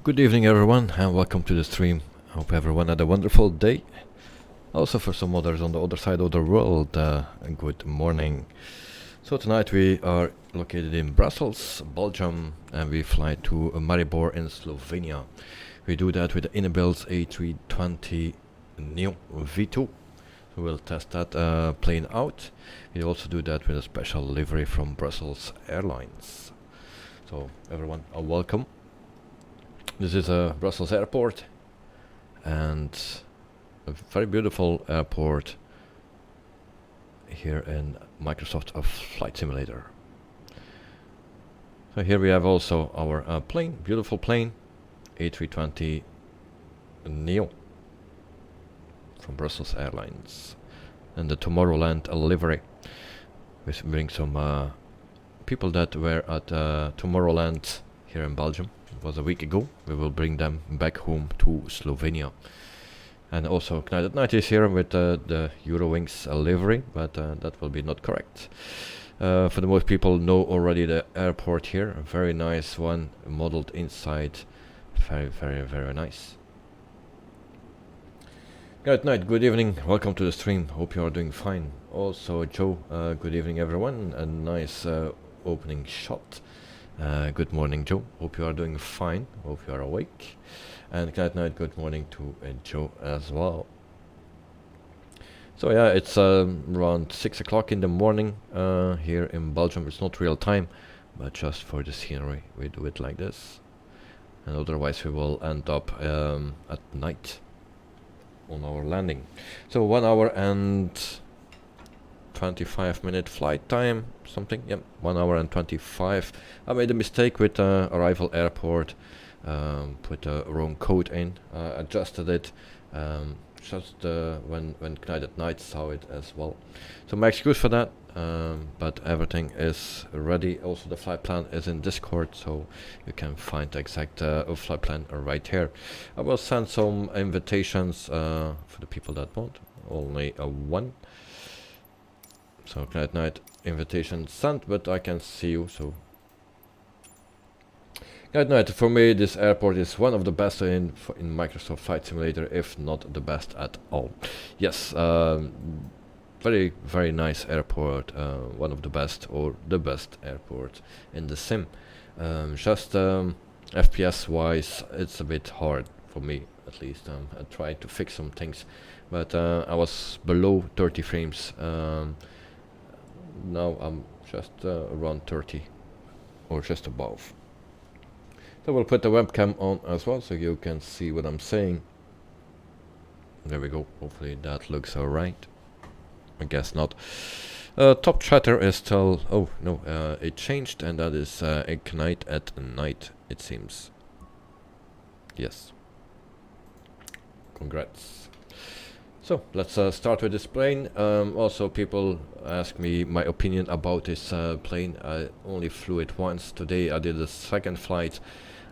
Good evening everyone and welcome to the stream. Hope everyone had a wonderful day. Also for some others on the other side of the world, good morning. So tonight we are located in Brussels, Belgium, and we fly to Maribor in Slovenia. We do that with the inibuilds A320 Neo V2. So we'll test that plane out. We also do that with a special livery from Brussels Airlines. So everyone, welcome. This is a Brussels airport and a very beautiful airport here in Microsoft Flight Simulator. So here we have also our plane, beautiful plane, A320 Neo from Brussels Airlines, and the Tomorrowland livery. We bring some people that were at Tomorrowland here in Belgium. It was a week ago. We will bring them back home to Slovenia. And also Knight at Night is here with the Eurowings livery, but that will be not correct. For the most people know already the airport here, a very nice one, modeled inside, very nice. Knight at Night, good evening, welcome to the stream, hope you are doing fine. Also Joe, good evening everyone, a nice opening shot. Good morning Joe, hope you are doing fine, hope you are awake. And Knight Night, good morning to Joe as well. So yeah, it's around 6 o'clock in the morning here in Belgium. It's not real time, but just for the scenery we do it like this. And otherwise we will end up at night on our landing. So 1 hour and 25-minute flight time, something, yep, 1 hour and 25. I made a mistake with arrival airport, put the wrong code in, adjusted it, just when Knight at Night saw it as well. So my excuse for that, but everything is ready. Also the flight plan is in Discord, so you can find the exact flight plan right here. I will send some invitations for the people that want, only one. So Knight at Night invitation sent, but I can see you, so Knight at Night, for me this airport is one of the best in Microsoft Flight Simulator, if not the best at all. Yes, very nice airport, one of the best or the best airport in the sim. Just FPS wise it's a bit hard for me, at least. I tried to fix some things, but I was below 30 frames. Now I'm just around 30 or just above. So we'll put the webcam on as well so you can see what I'm saying. There we go, hopefully that looks alright. I guess not. Top chatter is still, oh no, it changed, and that is Knight at Night, it seems. Yes. Congrats. So let's start with this plane. Also people ask me my opinion about this plane. I only flew it once. Today I did a second flight.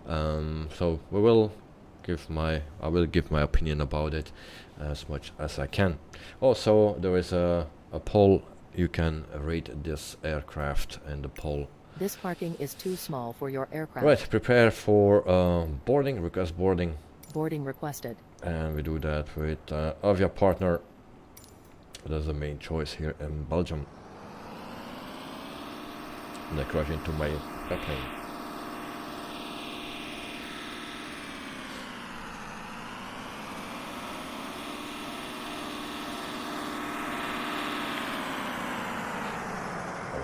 So I will give my opinion about it as much as I can. Also there is a poll. You can rate this aircraft in the poll. This parking is too small for your aircraft. Right, prepare for boarding, request boarding. Boarding requested. And we do that with Avia Partner. That's the main choice here in Belgium. And I crash into my airplane.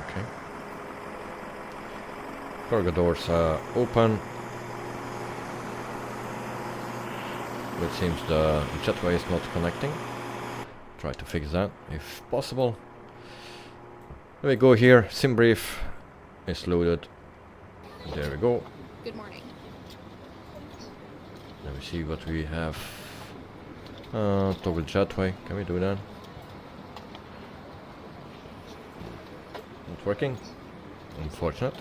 Okay. Cargo doors open. It seems the jetway is not connecting. Try to fix that if possible. There we go here. Sim brief is loaded. There we go. Good morning. Let me see what we have. Toggle jetway. Can we do that? Not working. Unfortunate.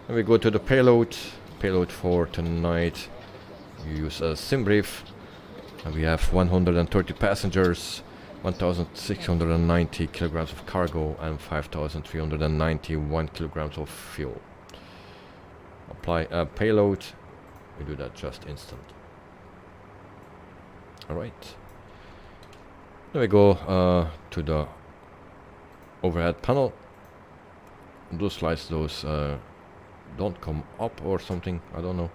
Then we go to the payload. Payload for tonight. You use a sim brief, and we have 130 passengers, 1,690 kilograms of cargo, and 5,391 kilograms of fuel. apply a payload, we do that just instant. Alright. Then we go to the overhead panel. Those slides, those don't come up or something, I don't know.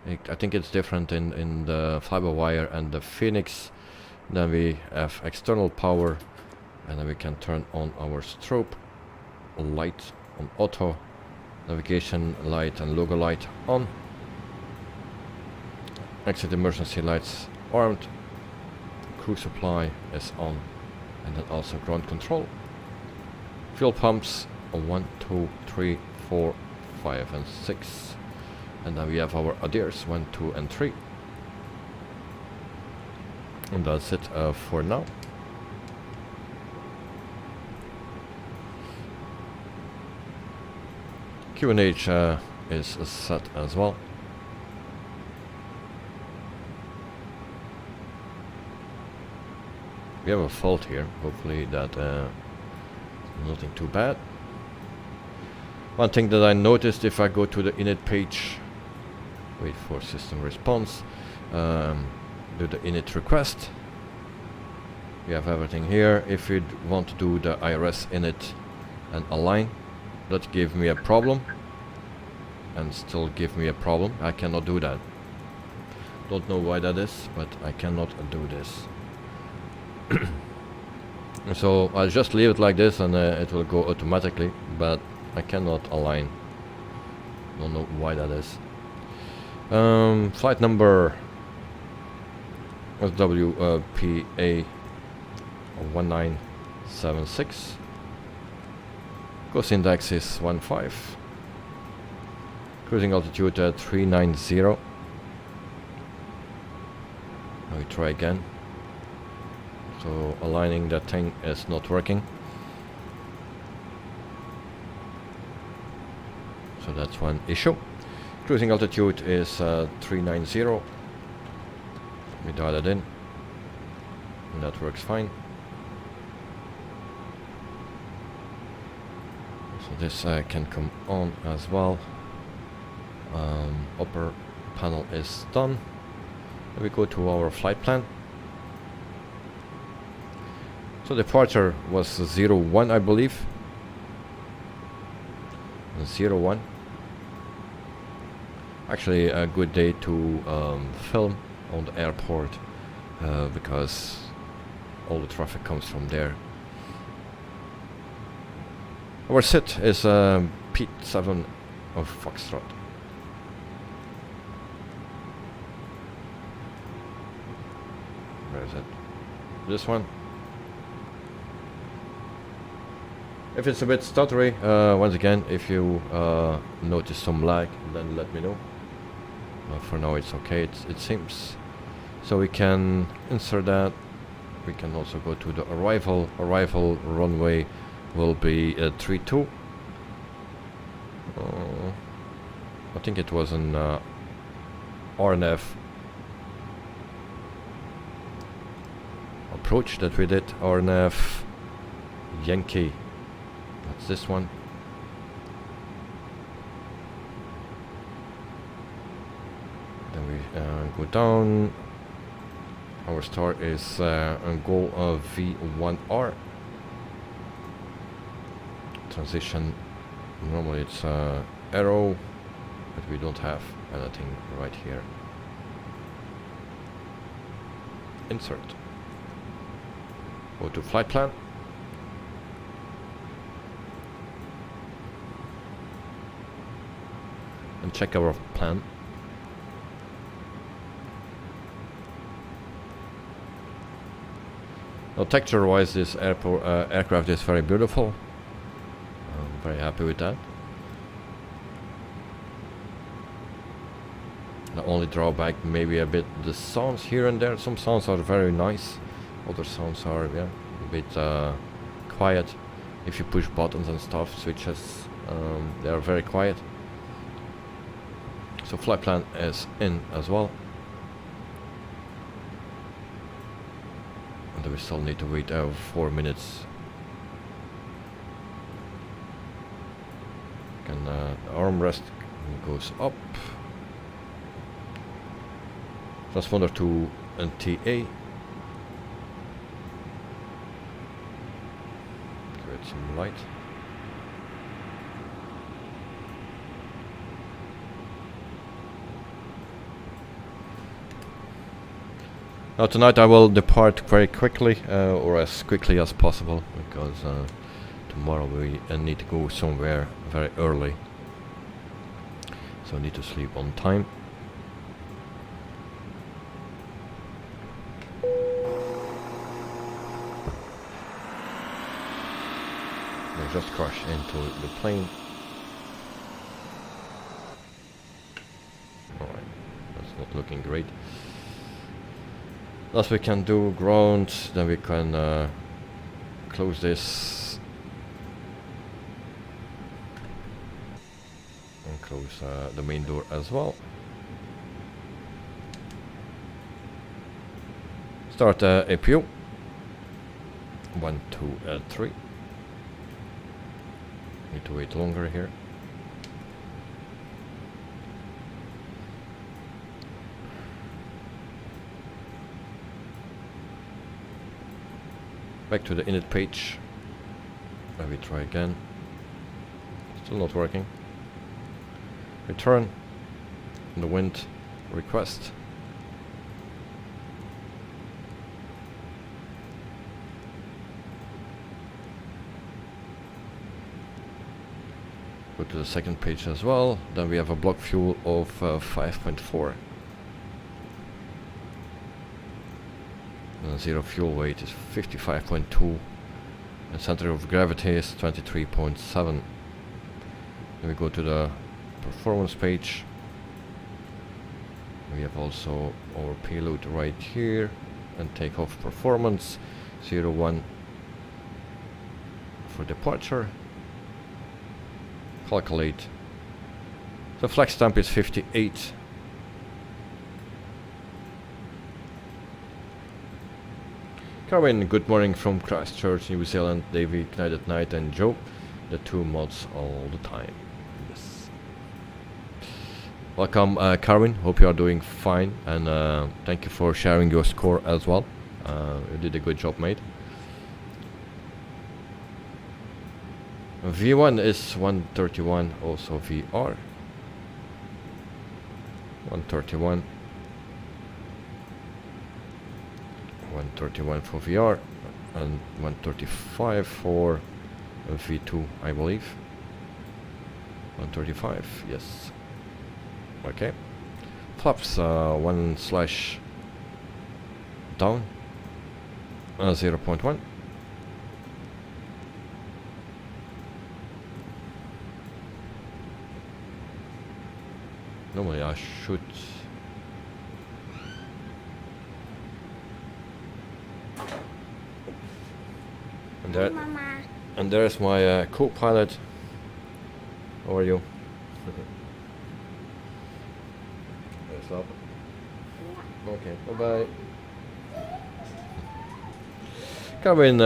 I think it's different in the Fly-by-wire and the Phoenix. Then we have external power, and then we can turn on our strobe light on auto, navigation light and logo light on, exit emergency lights armed, crew supply is on, and then also ground control. Fuel pumps 1, 2, 3, 4, 5 and 6, and then we have our ADIRs 1, 2 and 3. And that's it for now. QNH is set as well. We have a fault here, hopefully that nothing too bad. One thing that I noticed, if I go to the init page, wait for system response, do the init request, we have everything here. If you want to do the IRS init and align, that gave me a problem and still give me a problem. I cannot do that. Don't know why that is, but I cannot do this. So I'll just leave it like this and it will go automatically, but I cannot align. Don't know why that is. Flight number SWPA 1976. Course index is 15. Cruising altitude 390. Now we try again. So aligning that thing is not working. So that's one issue. Cruising altitude is 390. We dial it in, and that works fine. So this can come on as well. Upper panel is done. Then we go to our flight plan. So departure was 01, I believe. 01. Actually, a good day to film on the airport because all the traffic comes from there. Our sit is P7 of Foxtrot. Where is it? This one. If it's a bit stuttery, once again, if you notice some lag, then let me know. For now it's okay, it seems. So we can insert that. We can also go to the arrival. Arrival runway will be 32. I think it was an RNF approach that we did. RNF Yankee. That's this one. Then we go down. Our start is on goal of V1R. Transition, normally it's arrow, but we don't have anything right here. Insert. Go to flight plan. And check our plan. Now, texture-wise, this aircraft is very beautiful. I'm very happy with that. The only drawback, maybe a bit the sounds here and there. Some sounds are very nice. Other sounds are a bit quiet. If you push buttons and stuff, switches, they are very quiet. So flight plan is in as well. And we still need to wait 4 minutes. Can armrest And goes up. Transponder to NTA. Create some light. Now tonight I will depart very quickly, or as quickly as possible, because tomorrow we need to go somewhere very early. So I need to sleep on time. I just crashed into the plane. Alright, that's not looking great. Last we can do ground, then we can close this and close the main door as well. Start APU 1, 2, 3. Need to wait longer here. Back to the init page. Let me try again. Still not working. Return. The wind. Request. Go to the second page as well. Then we have a block fuel of 5.4. Zero fuel weight is 55.2 and center of gravity is 23.7. Then we go to the performance page. We have also our payload right here and takeoff performance 01 for departure. Calculate. The flag stamp is 58. Carwin, good morning from Christchurch, New Zealand. Davey, Night at Night, and Joe. The two mods all the time. Yes. Welcome, Carwin. Hope you are doing fine, and thank you for sharing your score as well. You did a good job, mate. V1 is 131, also VR. 131. 131 for VR and 135 for V2, I believe. 135, yes. Okay. Flaps 1 slash down 0.1. Normally I should. And there's my co-pilot. How are you? Stop. Okay, bye-bye. Carwin,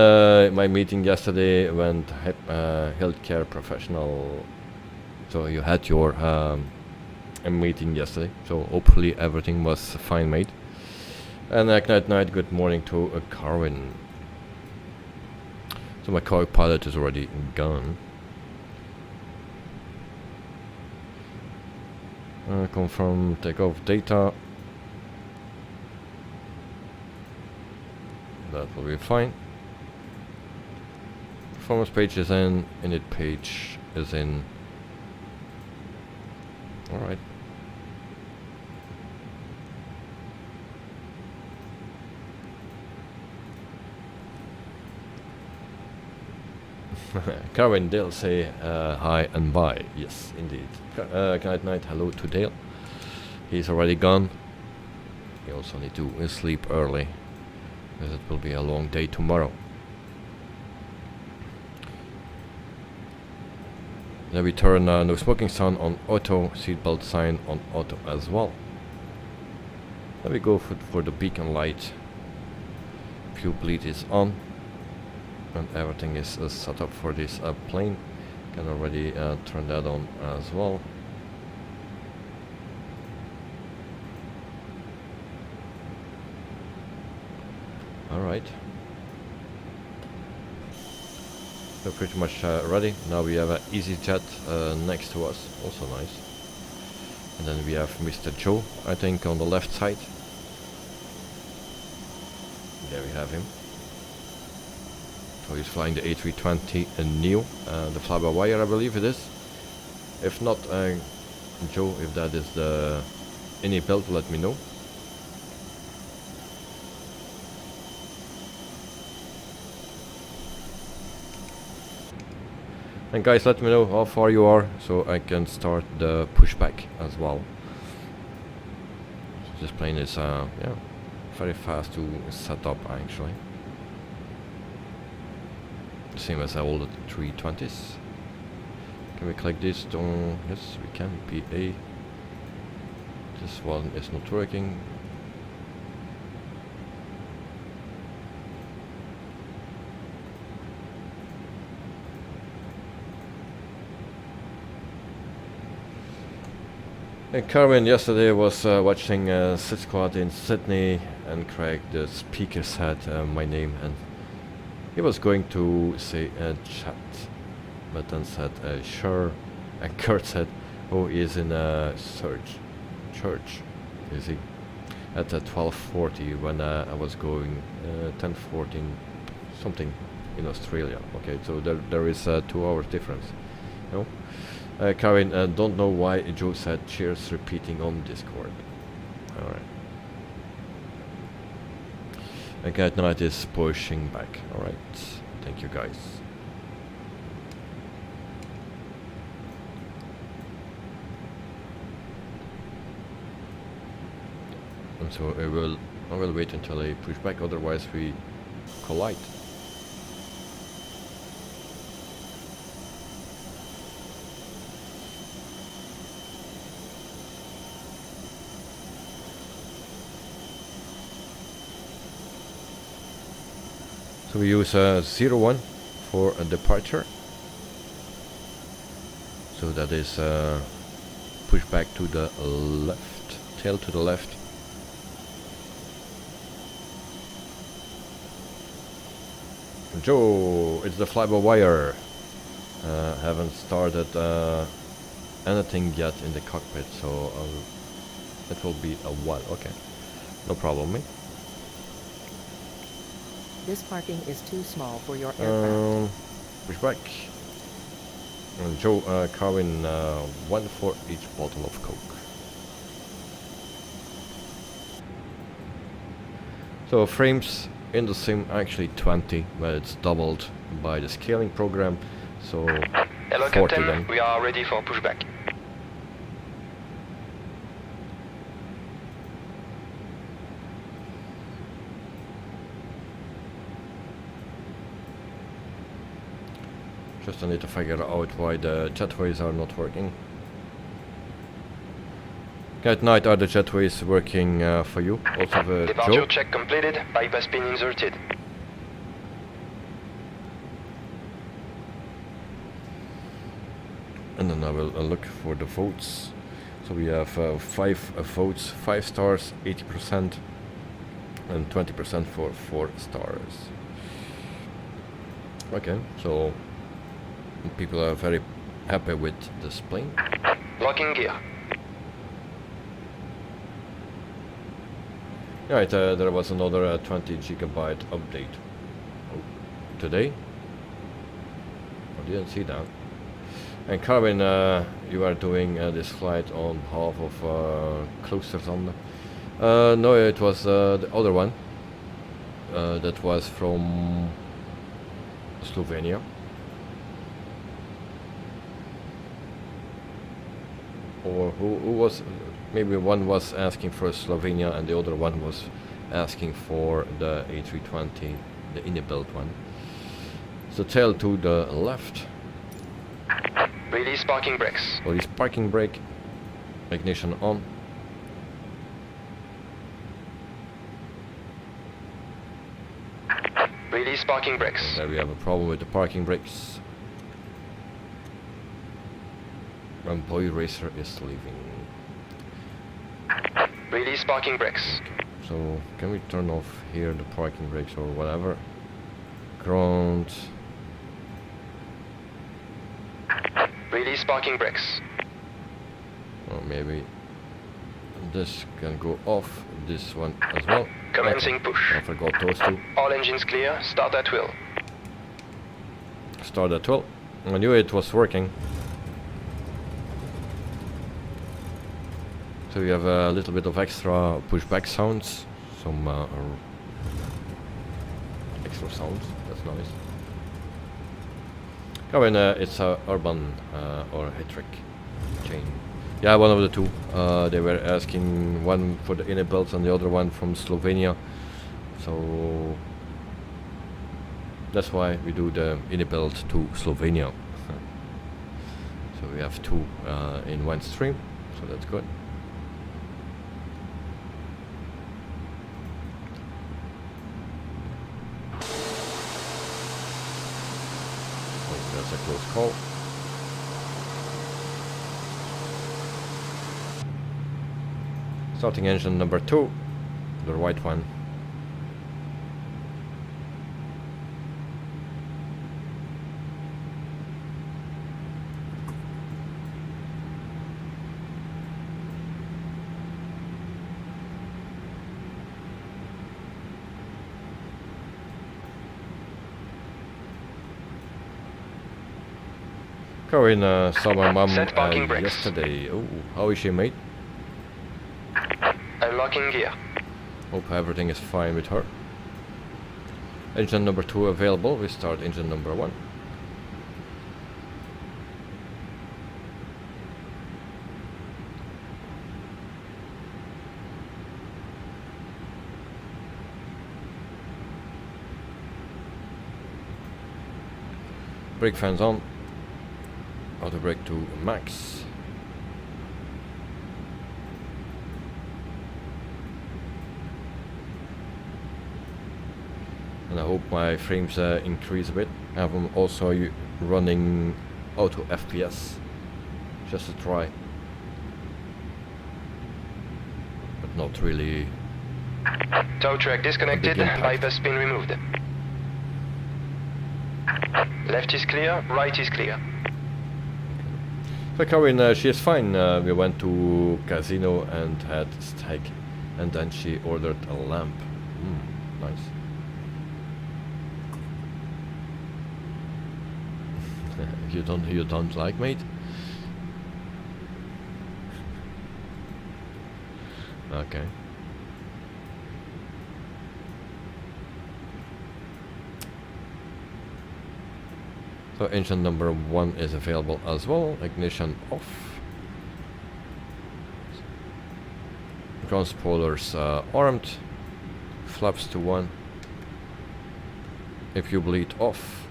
my meeting yesterday went healthcare professional. So you had your meeting yesterday. So hopefully everything was fine, mate. And night, good morning to Carwin. So my co-pilot is already gone. Confirm takeoff data. That will be fine. Performance page is in. Init page is in. Alright. Carwin, Dale say hi and bye. Yes, indeed. Good night, hello to Dale. He's already gone. We also need to sleep early, because it will be a long day tomorrow. Then we turn no smoking sign on auto, seatbelt sign on auto as well. Then we go for the beacon light. Fuel bleed is on. And everything is set up for this plane. Can already turn that on as well. Alright. We're pretty much ready. Now we have an EasyJet next to us, also nice. And then we have Mr. Joe, I think, on the left side. There we have him. So he's flying the A320 Neo, the fly-by-wire I believe it is. If not, Joe, if that is the inibuild, let me know. And guys, let me know how far you are, so I can start the pushback as well. So this plane is yeah, very fast to set up actually. Same as all the 320s. Can we click this? Yes, we can. PA. This one is not working. And Carmen yesterday was watching Sit Squad in Sydney, and Craig, the speaker, said my name, and he was going to say chat, but then said sure, and Kurt said, oh, he's in a church, is he? At 12:40 when I was going 10:14 something in Australia. Okay, so there is a 2 hour difference, you know? Karen, don't know why Joe said cheers repeating on Discord. Alright. And Cat Knight is pushing back. Alright. Thank you guys. And so I will wait until I push back, otherwise we collide. So we use 01 for a departure. So that is push back to the left, tail to the left. Joe, it's the fly-by-wire. Haven't started anything yet in the cockpit, so it will be a while. Okay, no problem, mate. This parking is too small for your aircraft. Pushback. Joe, Carwin, 1 for each bottle of Coke. So frames in the sim actually 20, but it's doubled by the scaling program. So hello 40 Captain, then. we are ready for pushback. Just I need to figure out why the jetways are not working. At night, are the jetways working for you? Also the Departure Joe? check completed, bypass pin inserted. And then I will look for the votes. So we have 5 votes, 5 stars, 80%, and 20% for 4 stars. Okay, so people are very happy with this plane. Locking gear. Right, there was another 20 gigabyte update today. I didn't see that. And Carwin, you are doing this flight on behalf of Kloosterson. No, it was the other one. That was from Slovenia. Or who was, maybe one was asking for Slovenia and the other one was asking for the A320, the inibuild one. So tail to the left. Release parking brakes. Release parking brake. Ignition on. Release parking brakes. There we have a problem with the parking brakes. And Boy Racer is leaving. Release parking brakes. Okay. So can we turn off here the parking brakes or whatever? Ground. Release parking brakes. Or maybe this can go off. This one as well. Commencing push. I forgot those two. All engines clear. Start at will. Start at 12. I knew it was working. So we have a little bit of extra pushback sounds. Some extra sounds. That's nice. Oh, and it's a urban or Hetrick chain. Yeah, one of the two. They were asking one for the inibuilds and the other one from Slovenia. So that's why we do the inibuild to Slovenia. So we have two in one stream. So that's good. That's a close call. Starting engine number 2, the white one. Corinne saw my mum Set parking brakes. yesterday. Oh, how is she, mate? Unlocking gear. Hope everything is fine with her. Engine number 2 available. We start engine number 1. Brake fans on. Auto brake to max. And I hope my frames increase a bit. I have them also running auto FPS, just to try, but not really. Tow track disconnected. impact. Bypass pin removed. Left is clear. Right is clear. So Corinne, she is fine. We went to casino and had steak, and then she ordered a lamp. Nice. You don't like, mate? Okay. So engine number 1 is available as well. Ignition off. Ground spoilers armed. Flaps to 1. If you bleed off.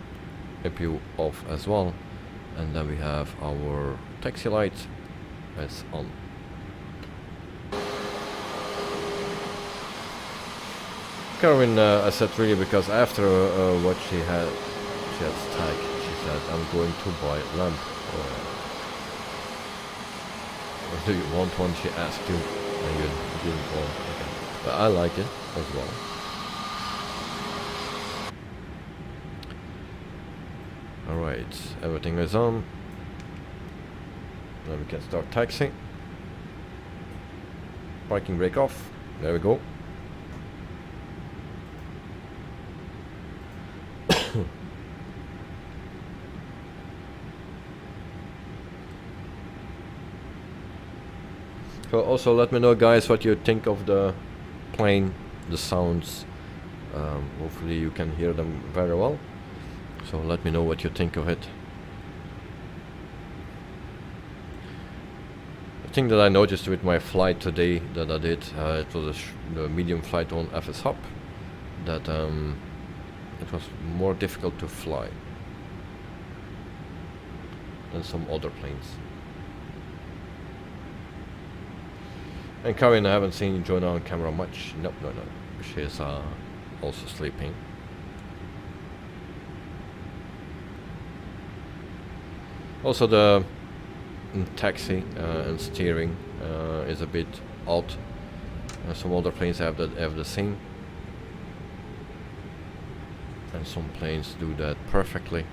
If you off as well. And then we have our taxi light. It's on. Caroline, I said really because after what she had stag. She said, I'm going to buy a lamp. Or do you want one? She asked you, and you didn't want. Okay. But I like it as well. Alright, everything is on. Now we can start taxiing. Parking brake off. There we go. So also let me know, guys, what you think of the plane, the sounds. Hopefully you can hear them very well. So let me know what you think of it. The thing that I noticed with my flight today that I did, it was the medium flight on FS Hub, that it was more difficult to fly than some other planes. And Karin, I haven't seen Jonah on camera much. No. She's also sleeping. Also the taxi and steering is a bit odd. Some other planes have the same, and some planes do that perfectly.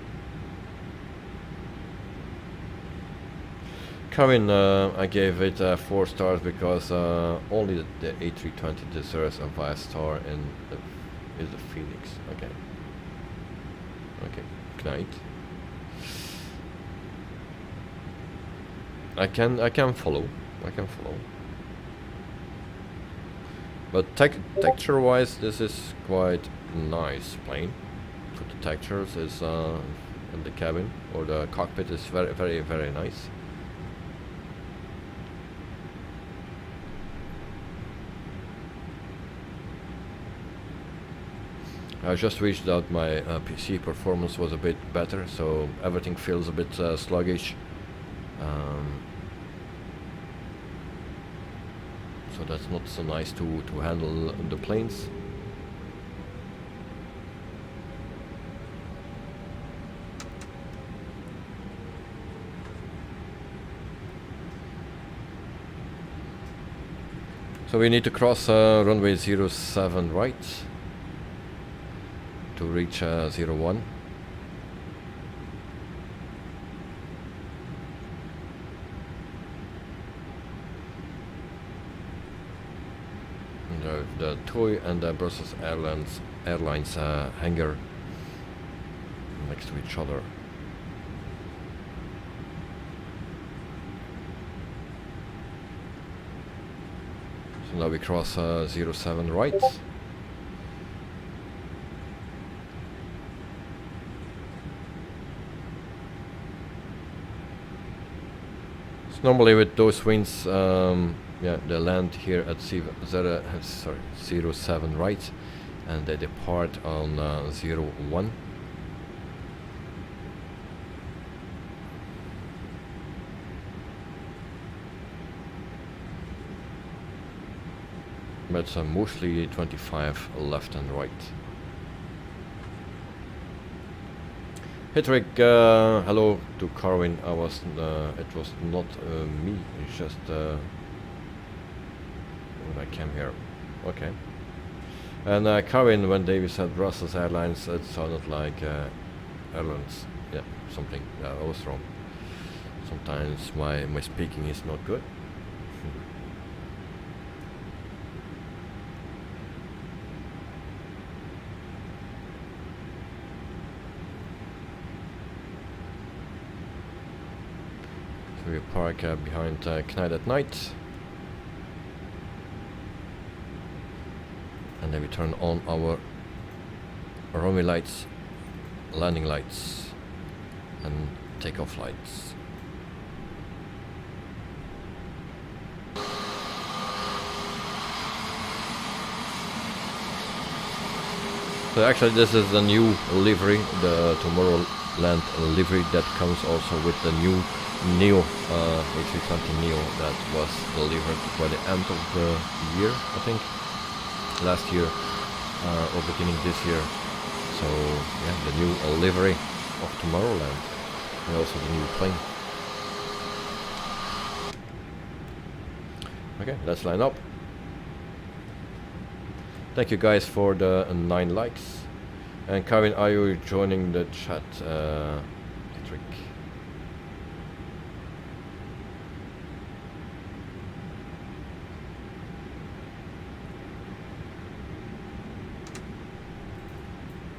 Kevin, I gave it 4 stars because only the A320 deserves a 5-star, and is the Phoenix. Okay. Okay. Knight. I can follow. I can follow. But texture-wise, this is quite nice plane. So the textures is in the cabin or the cockpit is very nice. I just wished that my PC performance was a bit better, so everything feels a bit sluggish. So that's not so nice to handle the planes. So we need to cross runway 07 right to reach 01. The TOY and the Brussels Airlines hangar next to each other. So now we cross 07 right. So normally with those winds, yeah, they land here at 07 right, and they depart on 01. But mostly 25 left and right. Hitrick, hello to Carwin. It was not me. It's just when I came here. Okay. And Carwin, when David said Brussels Airlines, it sounded like Airlines. Yeah, something. I was wrong. Sometimes my speaking is not good. So we park behind Knight at night. And then we turn on our runway lights, landing lights, and takeoff lights. So actually this is the new livery, the Tomorrowland livery that comes also with the new Neo, A320 Neo that was delivered by the end of the year, I think. Last year or beginning this year. So yeah, the new livery of Tomorrowland, and also the new plane. Okay, let's line up. Thank you guys for the 9 likes. And Kevin, are you joining the chat? Patrick.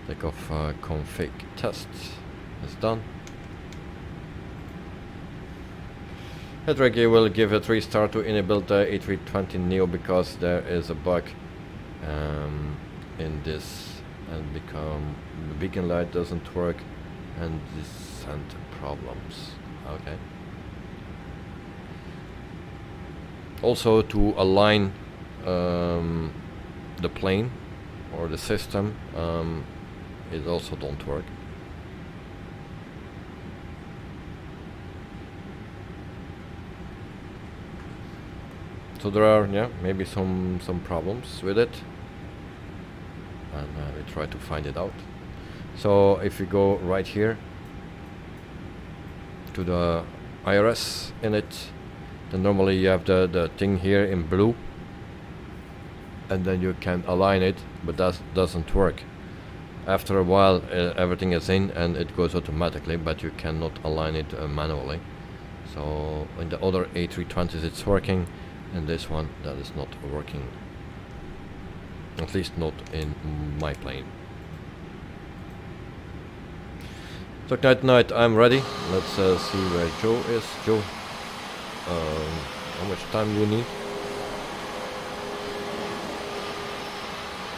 Takeoff config test is done. Hedregi will give a 3-star to inibuilds A320 Neo because there is a bug in this, and the beacon light doesn't work and descent problems. Okay. Also to align the plane or the system, it also don't work. So there are, yeah, maybe some problems with it, and we try to find it out. So if you go right here to the IRS in it, then normally you have the thing here in blue, and then you can align it, but that doesn't work. After a while everything is in and it goes automatically, but you cannot align it manually. So in the other A320s it's working, and this one that is not working, at least not in my plane. So night, I'm ready. Let's see where Joe is. Joe, how much time do you need?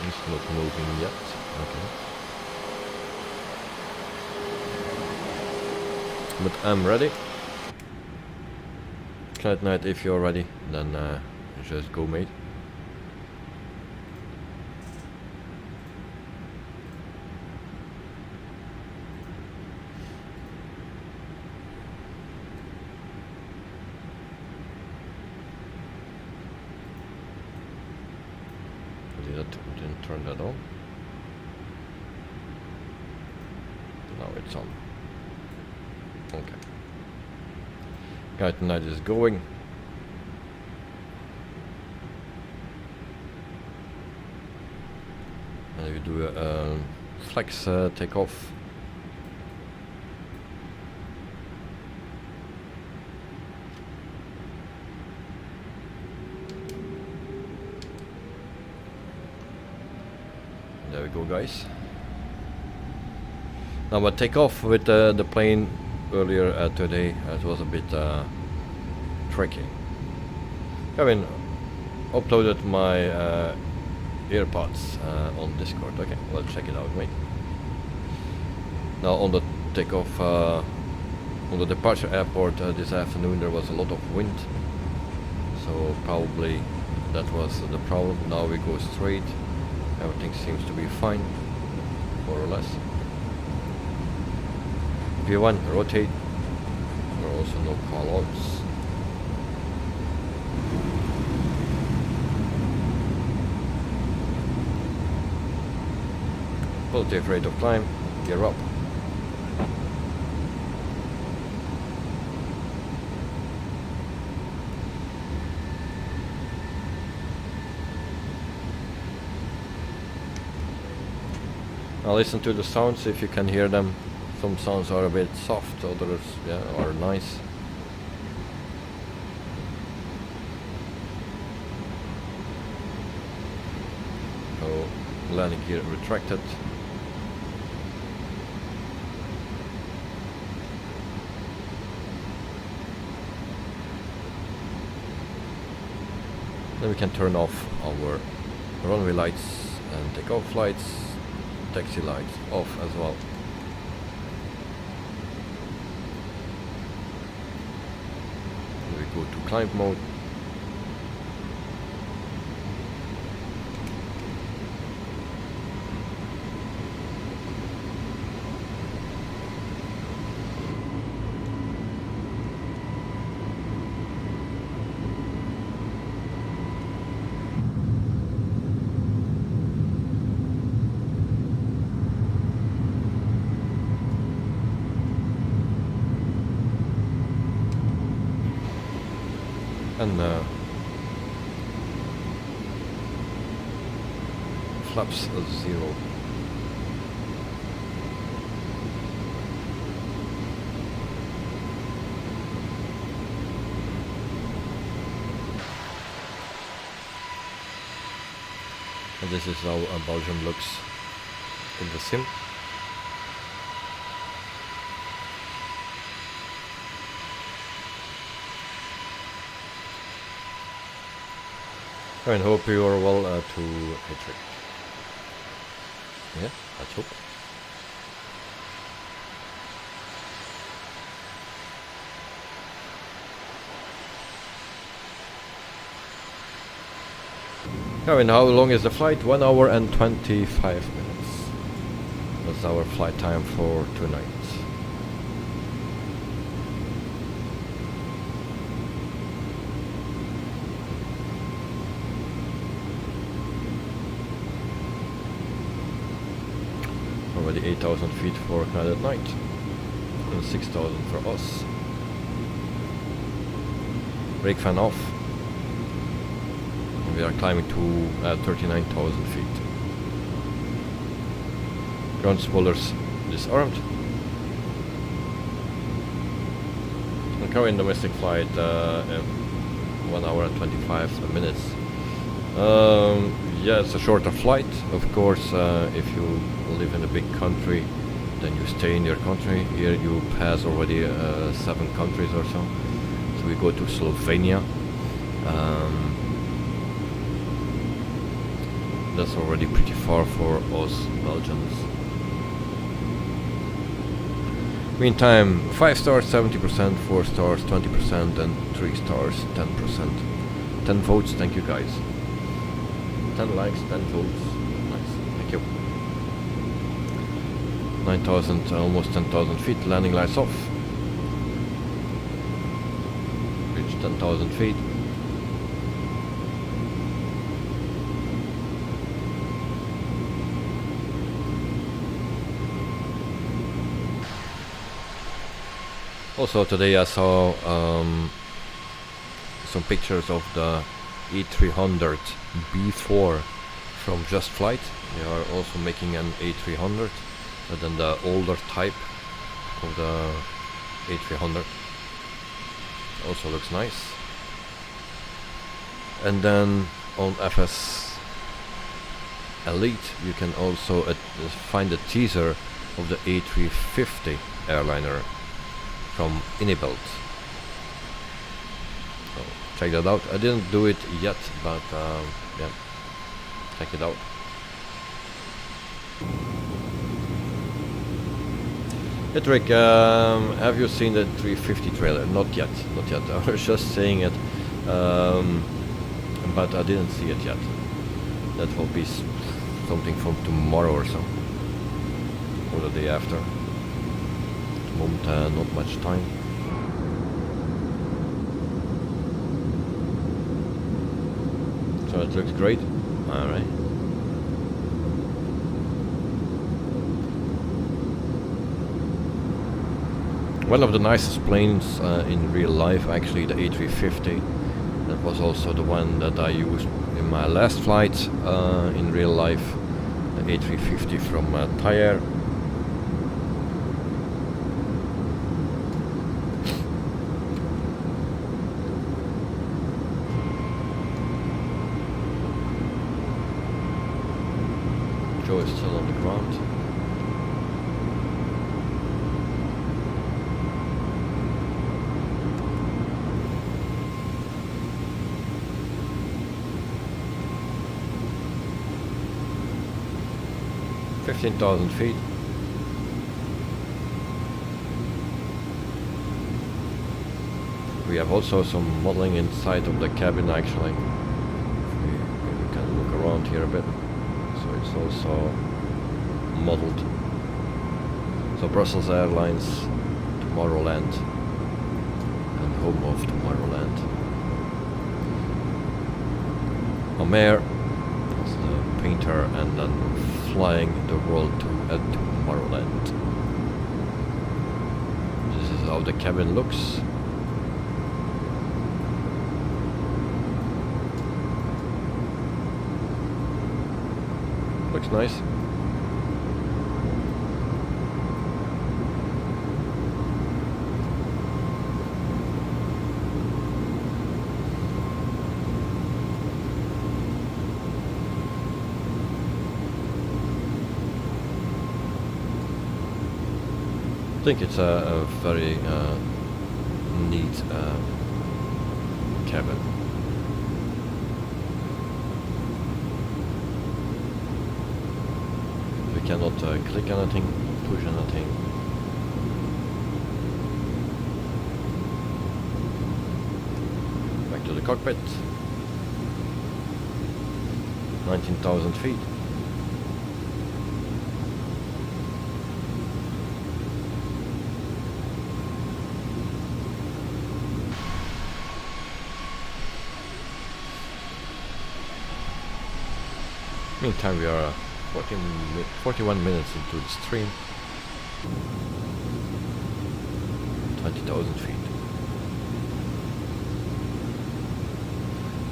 He's not moving yet. Okay. But I'm ready. Night, if you're ready, then just go, mate. Didn't turn that on. Now it's on. Okay. Guide night is going. And we do a flex takeoff. There we go, guys. Now, but take off with the plane earlier today. It was a bit tricky. I mean, uploaded my AirPods on Discord. Okay, well, check it out, mate. Now on the takeoff, on the departure airport this afternoon, there was a lot of wind, so probably that was the problem. Now we go straight. Everything seems to be fine, more or less. V1, rotate. There are also no call-outs. Positive rate of climb, gear up. Now listen to the sounds if you can hear them. Some sounds are a bit soft, others are nice. So landing gear retracted. Then we can turn off our runway lights and takeoff lights, taxi lights off as well. Then we go to climb mode. And flaps 0. And this is how Belgium looks in the sim. I hope you are well to Hattrick. Yeah, let's hope. I mean, how long is the flight? 1 hour and 25 minutes. That's our flight time for tonight. Already 8,000 feet for Canada at night, and 6,000 for us. Brake fan off. We are climbing to 39,000 feet. Ground spoilers disarmed. And current domestic flight 1 hour and 25 minutes. Yeah, it's a shorter flight. Of course, if you live in a big country, then you stay in your country. Here you pass already 7 countries or so. So we go to Slovenia. That's already pretty far for us Belgians. Meantime, 5 stars 70%, 4 stars 20%, and 3 stars 10%. 10 votes, thank you guys. 10 likes, 10 votes. Nice, thank you. 9,000, almost 10,000 feet, landing lights off. Reach 10,000 feet. Also today I saw some pictures of the A300 B4 from Just Flight. They are also making an A300, but then the older type of the A300 also looks nice. And then on FS Elite you can also find a teaser of the A350 airliner from inibuilds. So check that out. I didn't do it yet, but yeah, check it out. Patrick, have you seen the 350 trailer? Not yet, not yet. I was just saying it, but I didn't see it yet. That will be something from tomorrow or so, or the day after. Moment, not much time. So it looks great. Alright. One of the nicest planes in real life, actually, the A350. That was also the one that I used in my last flight in real life. The A350 from Thayer. Is still on the ground. $15,000 feet. We have also some modeling inside of the cabin actually. We can look around here a bit. It's also modeled. So Brussels Airlines, Tomorrowland, and home of Tomorrowland. Omer is the painter, and then flying the world to Tomorrowland. This is how the cabin looks. Looks nice. I think it's a very neat cabin. We cannot click anything, push anything. Back to the cockpit. 19,000 feet. Meantime, we are 41 minutes into the stream. 20,000 feet.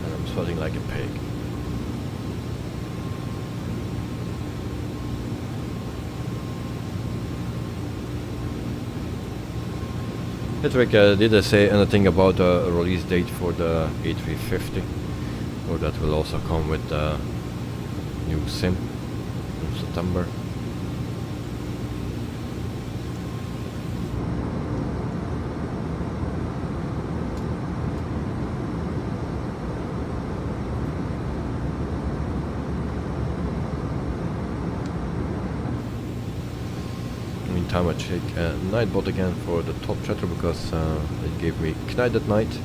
And I'm sweating like a pig. Patrick, did I say anything about a release date for the A350? Or that will also come with the new SIM in September? Meantime, I check Nightbot again for the top chatter because it gave me Knight at night,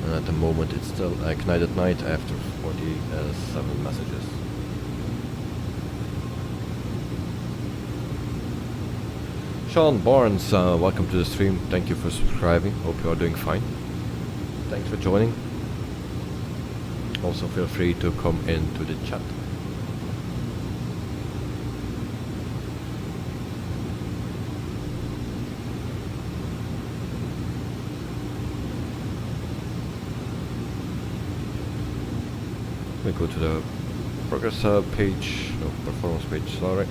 and at the moment it's still Knight at night after 47 messages. Sean Barnes, welcome to the stream. Thank you for subscribing. Hope you are doing fine. Thanks for joining. Also feel free to come into the chat. We go to the progress page, no, performance page, sorry.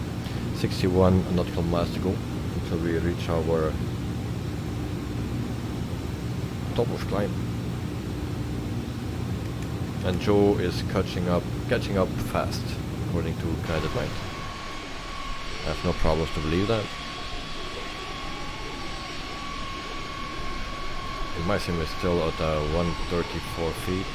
61 nautical miles to go until we reach our topmost climb. And Joe is catching up fast, according to Knight at Night. I have no problems to believe that. And my sim is still at 134 feet.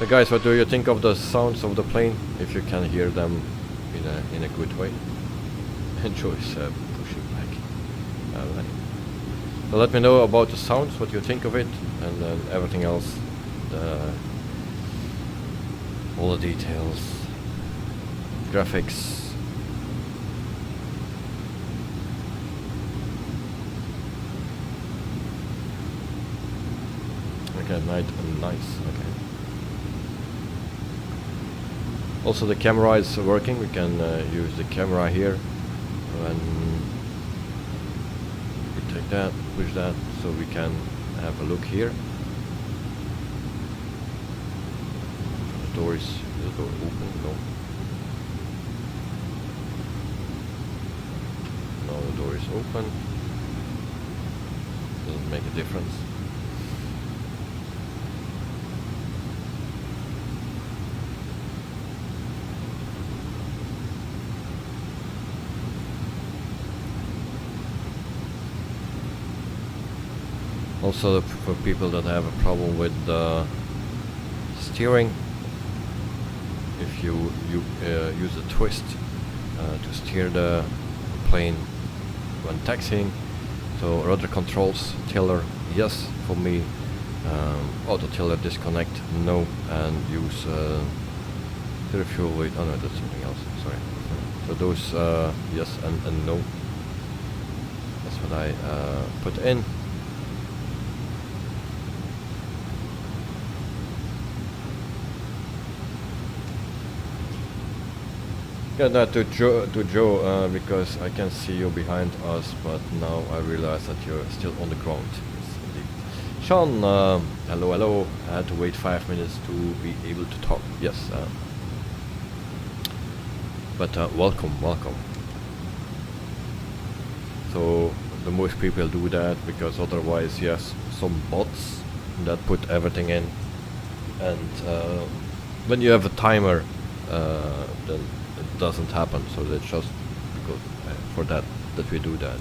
So guys, what do you think of the sounds of the plane? If you can hear them in a good way. Enjoy pushing back. Right. So let me know about the sounds, what you think of it, and then everything else, all the details, graphics. Okay, nice. Okay. Also the camera is working, we can use the camera here and we take that, push that, so we can have a look here. The door open? No. No, the door is open. Doesn't make a difference. Also, for people that have a problem with steering, if you use a twist to steer the plane when taxiing, so rudder controls, tiller, yes for me, auto tiller disconnect, no, and use refuel weight, oh no, that's something else, sorry. So those yes and no, that's what I put in. Yeah, that to Joe, because I can see you behind us, but now I realize that you're still on the ground. Yes, indeed. Sean, hello. I had to wait 5 minutes to be able to talk. Yes, but welcome. So the most people do that because otherwise, yes, some bots that put everything in, and when you have a timer, then it doesn't happen. So that's just because for that we do that.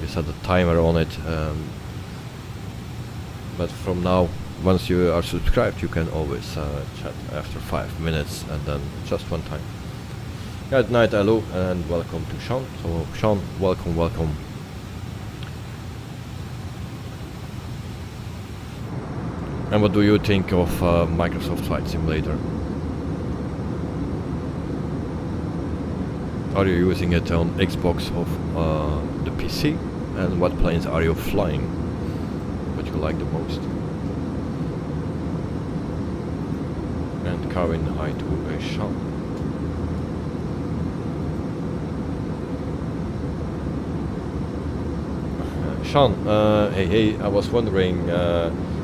We set a timer on it, but from now, once you are subscribed, you can always chat after 5 minutes, and then just one time. Good night, hello, and welcome to Sean. So Sean, welcome. And what do you think of Microsoft Flight Simulator? Are you using it on Xbox of the PC? And what planes are you flying? What you like the most? And Karin, hi to Sean. Sean, hey, I was wondering,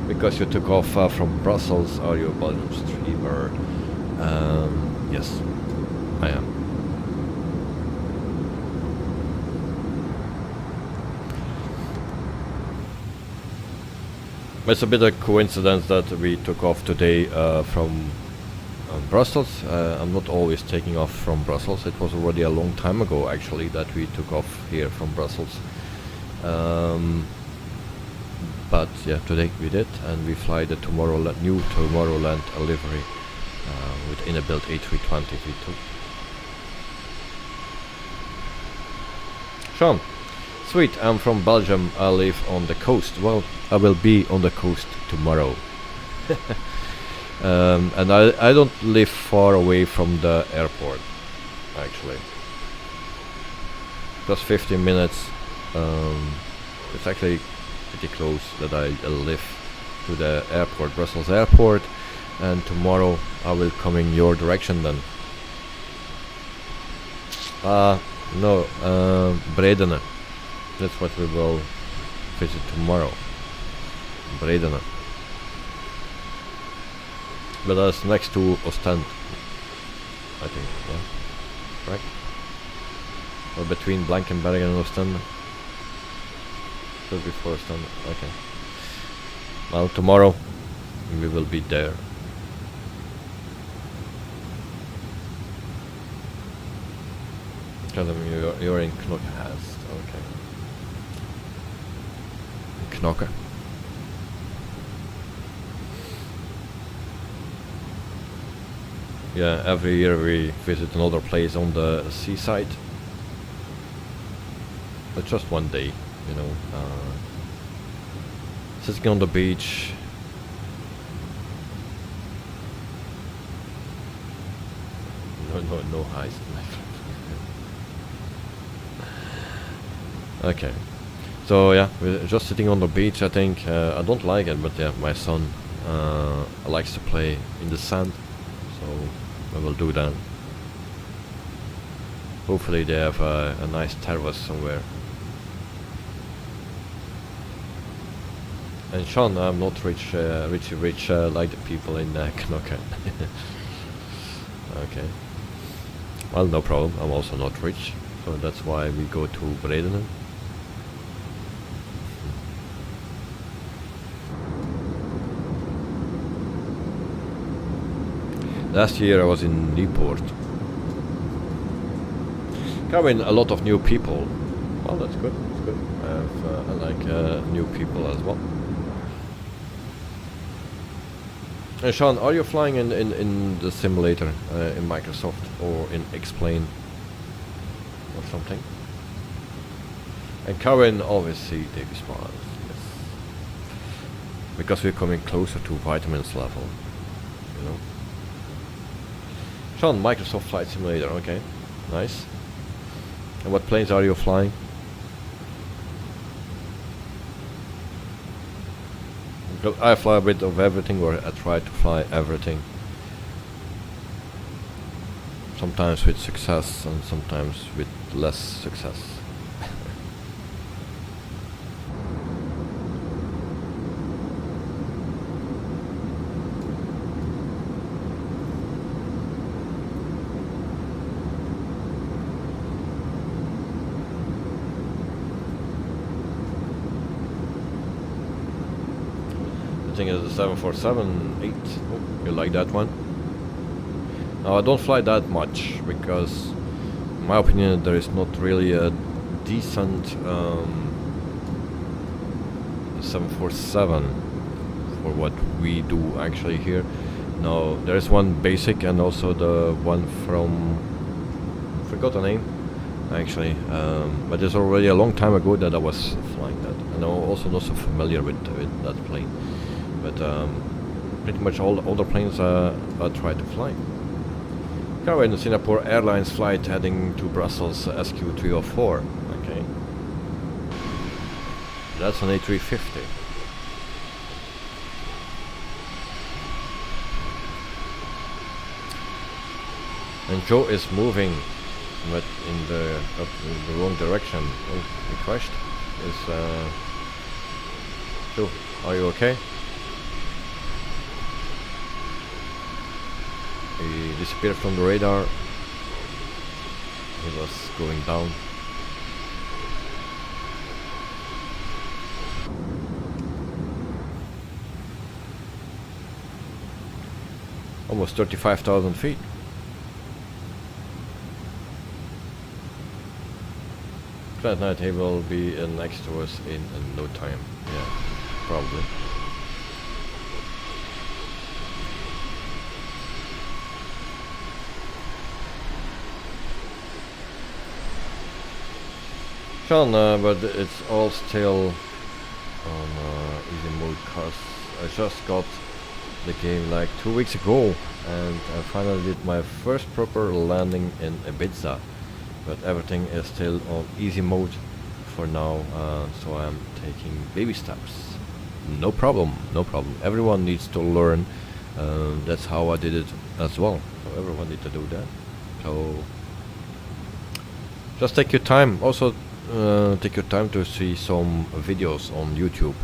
because you took off from Brussels. Are you a Belgium streamer? Yes, I am. It's a bit of coincidence that we took off today from Brussels. I'm not always taking off from Brussels. It was already a long time ago actually that we took off here from Brussels. But yeah, today we did, and we fly the new Tomorrowland livery with inibuilds A320 V2. Sean, sweet, I'm from Belgium, I live on the coast. Well, I will be on the coast tomorrow. And I don't live far away from the airport, actually. Just 15 minutes. It's actually pretty close that I live to the airport, Brussels airport, and tomorrow I will come in your direction then. No, Bredene. That's what we will visit tomorrow. Bredene. But that's next to Ostend, I think, yeah? Right? Or between Blankenberg and Ostend. Just before Ostend, okay. Well, tomorrow we will be there. Tell them you're in Knokke, okay. Knokke. Yeah, every year we visit another place on the seaside. But just one day, you know. Sitting on the beach. No heist, my friend. Okay. So yeah, we're just sitting on the beach, I think. I don't like it, but yeah, my son likes to play in the sand. So I will do that. Hopefully they have a nice terrace somewhere. And Sean, I'm not rich like the people in Knokke. Okay. Well, no problem. I'm also not rich, so that's why we go to Bredene. Last year I was in Newport. Coming a lot of new people. Well, that's good. That's good. I like new people as well. Sean, are you flying in the simulator in Microsoft or in Explain or something? And Karen always see Davy smiles. Yes. Because we're coming closer to vitamins level, you know. Sean, Microsoft Flight Simulator, okay, nice. And what planes are you flying? Because I fly a bit of everything, or I try to fly everything. Sometimes with success and sometimes with less success. I think it's a 747-8. Oh, you like that one? No, I don't fly that much because, in my opinion, there is not really a decent 747 for what we do actually here. No, there is one basic and also the one from, I forgot the name actually, but it's already a long time ago that I was flying that, and I'm also not so familiar with that plane. But pretty much all the other planes I try to fly. Currently in the Singapore Airlines flight heading to Brussels SQ304. Okay. That's an A350. And Joe is moving, but in the wrong direction. Oh, he crashed. Joe, are you okay? disappeared from the radar. He was going down. Almost 35,000 feet. That night he will be next to us in no time. Yeah, probably. Sean, but it's all still on easy mode cause I just got the game like 2 weeks ago and I finally did my first proper landing in Ibiza, but everything is still on easy mode for now, so I'm taking baby steps. No problem, no problem. Everyone needs to learn. That's how I did it as well. So everyone needs to do that. So just take your time. Also take your time to see some videos on YouTube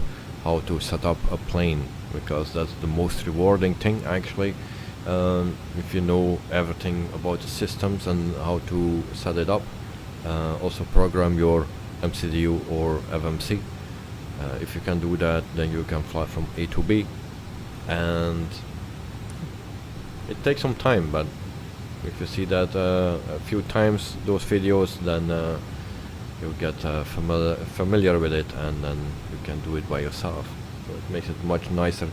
how to set up a plane, because that's the most rewarding thing actually. If you know everything about the systems and how to set it up, also program your MCDU or FMC. If you can do that, then you can fly from A to B, and it takes some time, but if you see that a few times those videos, then you get familiar with it, and then you can do it by yourself. So it makes it much nicer,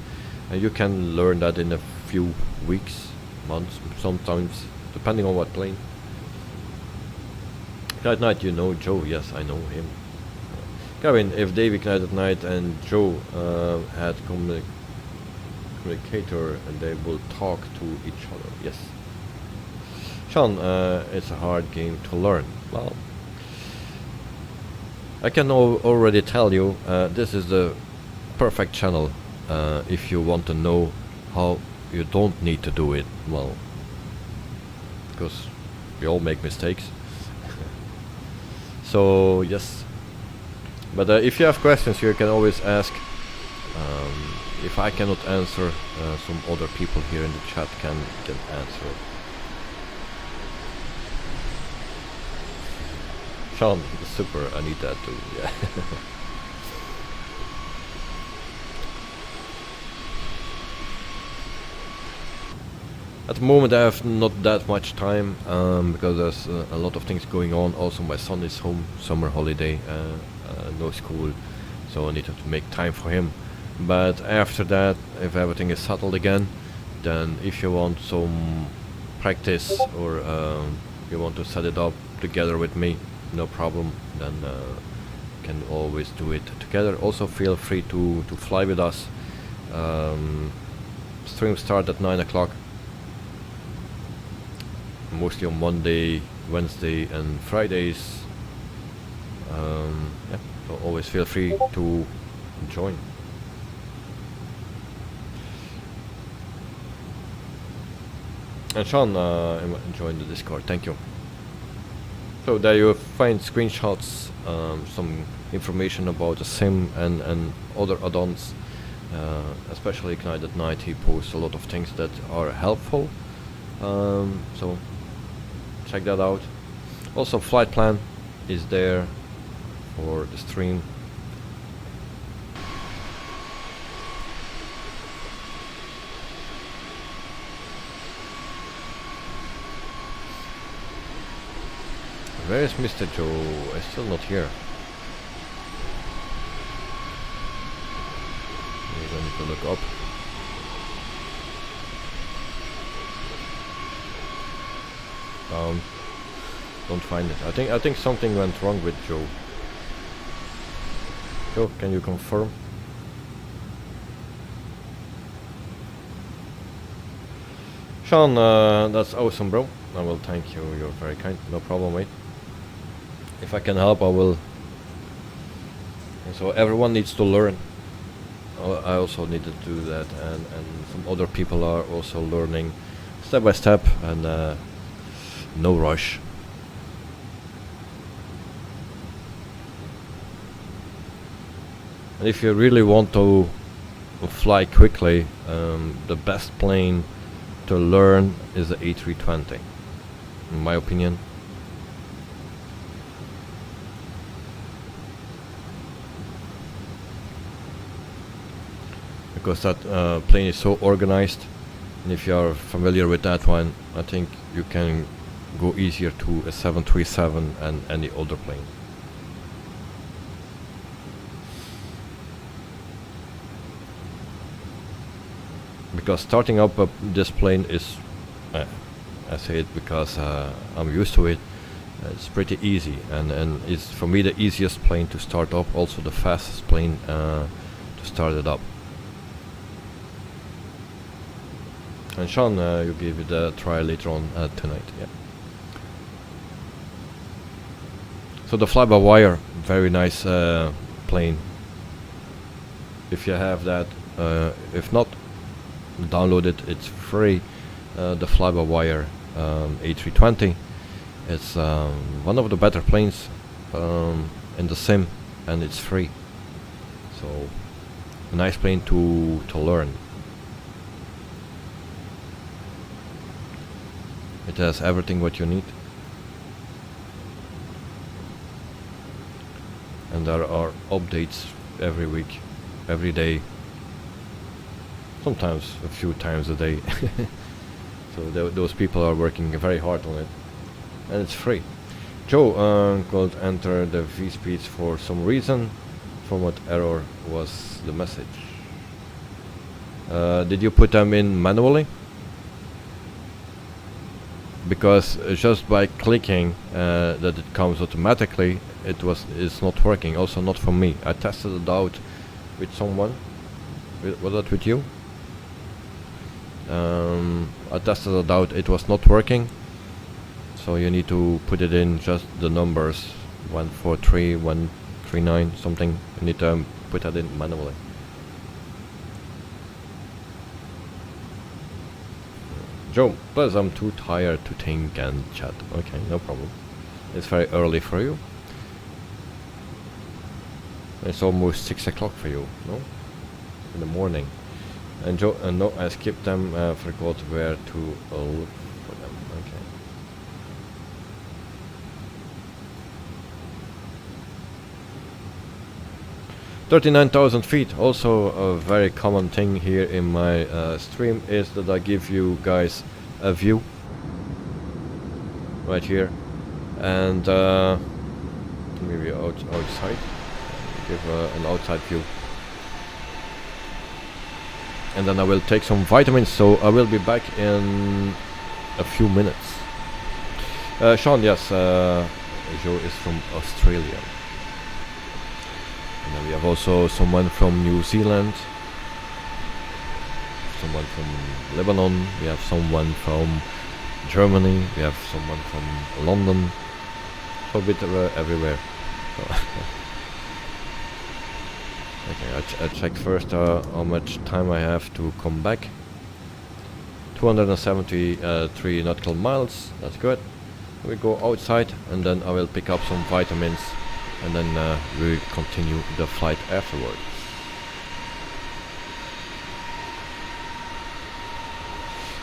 and you can learn that in a few weeks, months, sometimes, depending on what plane. That night, you know Joe. Yes, I know him. Kevin, if David Knight at night and Joe had communicator, and they will talk to each other. Yes. Sean, it's a hard game to learn. Well, I can already tell you, this is the perfect channel if you want to know how you don't need to do it. Well, because we all make mistakes. So yes, but if you have questions, you can always ask. If I cannot answer, some other people here in the chat can answer. Sean, super, I need that too, yeah. At the moment I have not that much time, because there's a lot of things going on. Also my son is home, summer holiday, no school, so I need to make time for him. But after that, if everything is settled again, then if you want some practice, or you want to set it up together with me, no problem, then can always do it together. Also feel free to fly with us. Stream start at 9 o'clock, mostly on Monday, Wednesday and Fridays. Yeah, so always feel free to join. And Sean, join the Discord, thank you. So there you find screenshots, some information about the sim and other add-ons, especially Knight at Night. He posts a lot of things that are helpful, so check that out. Also flight plan is there for the stream. Where is Mr. Joe? He's still not here. Maybe I need to look up. Don't find it. I think something went wrong with Joe. Joe, can you confirm? Sean, that's awesome, bro. I will thank you. You're very kind. No problem, mate. If I can help, I will. And so everyone needs to learn. I also need to do that, and some other people are also learning step by step, and no rush. And if you really want to fly quickly, the best plane to learn is the A320, in my opinion. Because that plane is so organized, and if you are familiar with that one, I think you can go easier to a 737 and any older plane. Because starting up this plane is, I say it because I'm used to it, it's pretty easy, and it's for me the easiest plane to start up, also the fastest plane to start it up. And Sean, you gave it a try later on tonight, yeah. So the fly-by-wire, very nice plane. If you have that, if not, download it. It's free. The fly-by-wire A320. It's one of the better planes in the sim, and it's free. So a nice plane to learn. It has everything what you need. And there are updates every week, every day, sometimes a few times a day. So those people are working very hard on it, and it's free. Joe could enter the V-speeds for some reason. From what error was the message? Did you put them in manually? Because just by clicking that it comes automatically, it's not working. Also not for me. I tested it out with someone. Was that with you? I tested it out. It was not working. So you need to put it in just the numbers 143, 139, something. You need to put that in manually. Joe, plus I'm too tired to think and chat. Okay, no problem. It's very early for you. It's almost 6 o'clock for you, no? In the morning. And Joe, no, I skipped them. Forgot where to look for them. Okay. 39,000 feet. Also a very common thing here in my stream is that I give you guys a view right here, and maybe outside. Give an outside view, and then I will take some vitamins. So I will be back in a few minutes. Sean, yes, Joe is from Australia. And then we have also someone from New Zealand, someone from Lebanon, we have someone from Germany, we have someone from London, so a bit everywhere. So okay, I check first how much time I have to come back. 273 nautical miles, that's good. We go outside and then I will pick up some vitamins, and then we will continue the flight afterwards.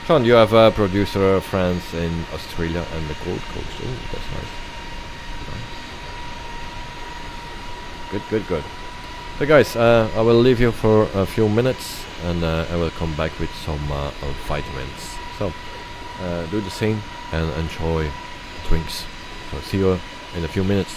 Sean, you have producer friends in Australia and the Gold Coast. Oh, that's nice. Good. So guys, I will leave you for a few minutes, and I will come back with some vitamins. So do the same and enjoy drinks. So see you in a few minutes.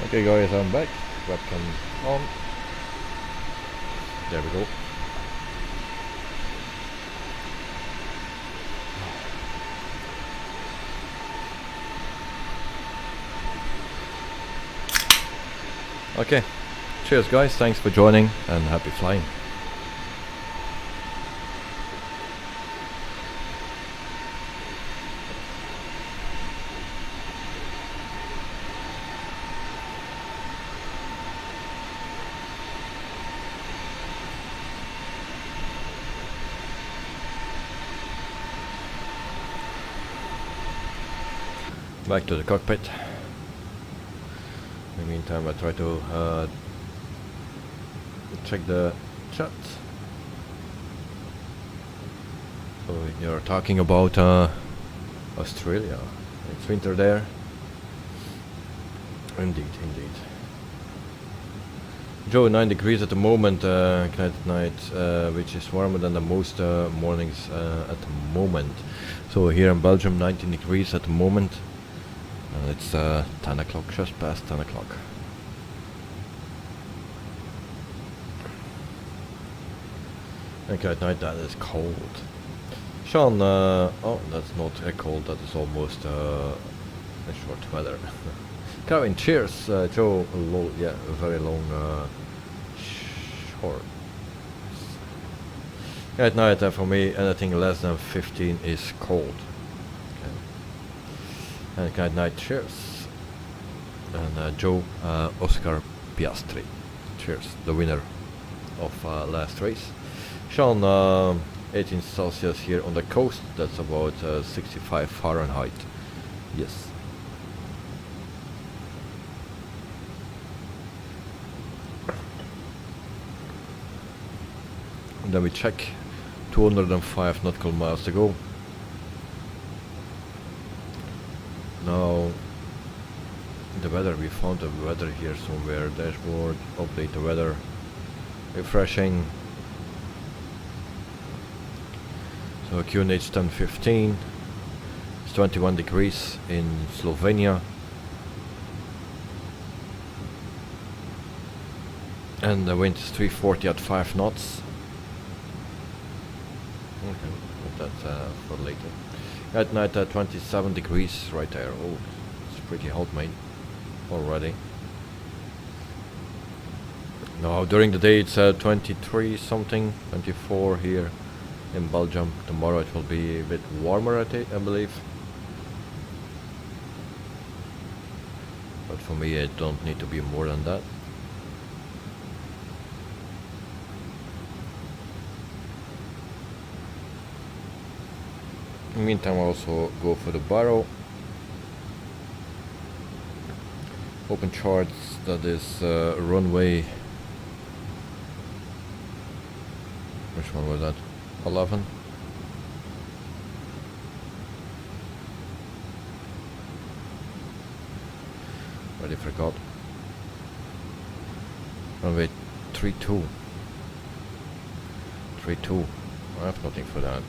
Okay guys, I'm back. Webcam on. There we go. Okay, cheers guys, thanks for joining and happy flying. Back to the cockpit. In the meantime I try to check the chat. So you're talking about Australia. It's winter there. Indeed, indeed. Joe, 9 degrees at the moment, at night, which is warmer than the most mornings at the moment. So here in Belgium, 19 degrees at the moment. It's 10 o'clock, just past 10 o'clock. Okay, at night that is cold. Sean, oh, that's not cold, that is almost a short weather. Kevin, cheers. Joe, yeah, a very long short. At night, for me, anything less than 15 is cold. And good night, cheers. And Joe, Oscar Piastri, cheers, the winner of last race. Sean, 18 Celsius here on the coast, that's about 65 Fahrenheit, yes. And then we check, 205 nautical miles to go. Now, the weather, we found the weather here somewhere, dashboard, update the weather, refreshing. So QNH 1015, it's 21 degrees in Slovenia. And the wind is 340 at 5 knots. Okay, but that's for later. At night 27 degrees right there. Oh, it's pretty hot, mate, already. Now during the day it's 23 something, 24 here in Belgium. Tomorrow it will be a bit warmer, I believe. But for me it don't need to be more than that. In the meantime, I'll also go for the barrel. Open charts, that is runway. Which one was that? 11. Already forgot. Runway 32. 32. I have nothing for that.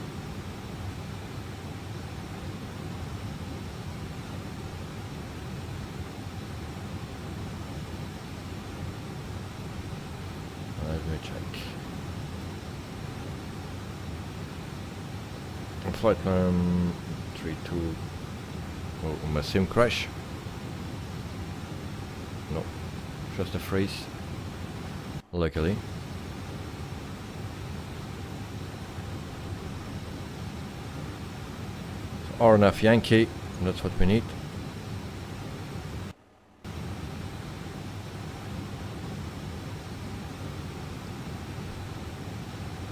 Let me check. Flight plan 32. Oh, my sim crash? No, just a freeze. Luckily. So RNF Yankee, that's what we need.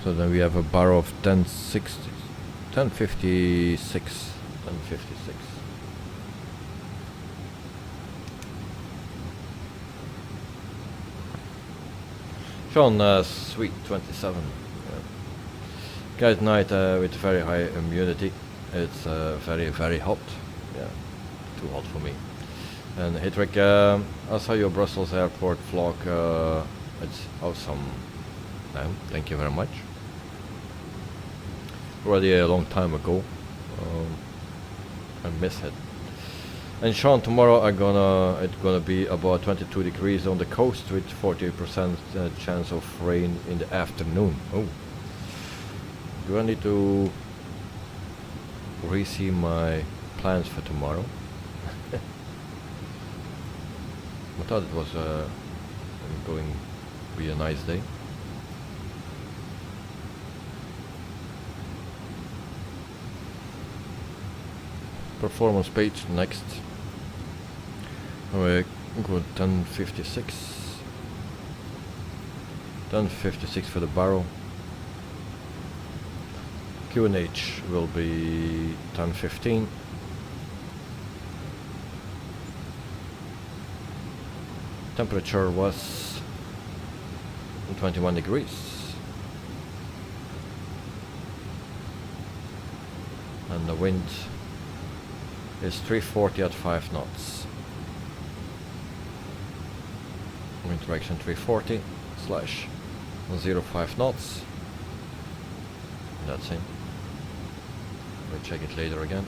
So then we have a bar of 1060, 1056, 1056. Sean, sweet 27. Yeah. Guys, night with very high humidity. It's very, very hot. Yeah, too hot for me. And Hitrick, I saw your Brussels airport vlog. It's awesome. No, thank you very much. Already a long time ago. I miss it. And Sean, tomorrow it's gonna be about 22 degrees on the coast with 40% chance of rain in the afternoon. Oh, do I need to re-see my plans for tomorrow? I thought it was going to be a nice day. Performance page next. Alright, go 1056. 1056 for the barrel. QNH will be 1015. Temperature was 21 degrees. And the wind is 340 at 5 knots. Wind direction 340 slash 05 knots. That's it. We'll check it later again.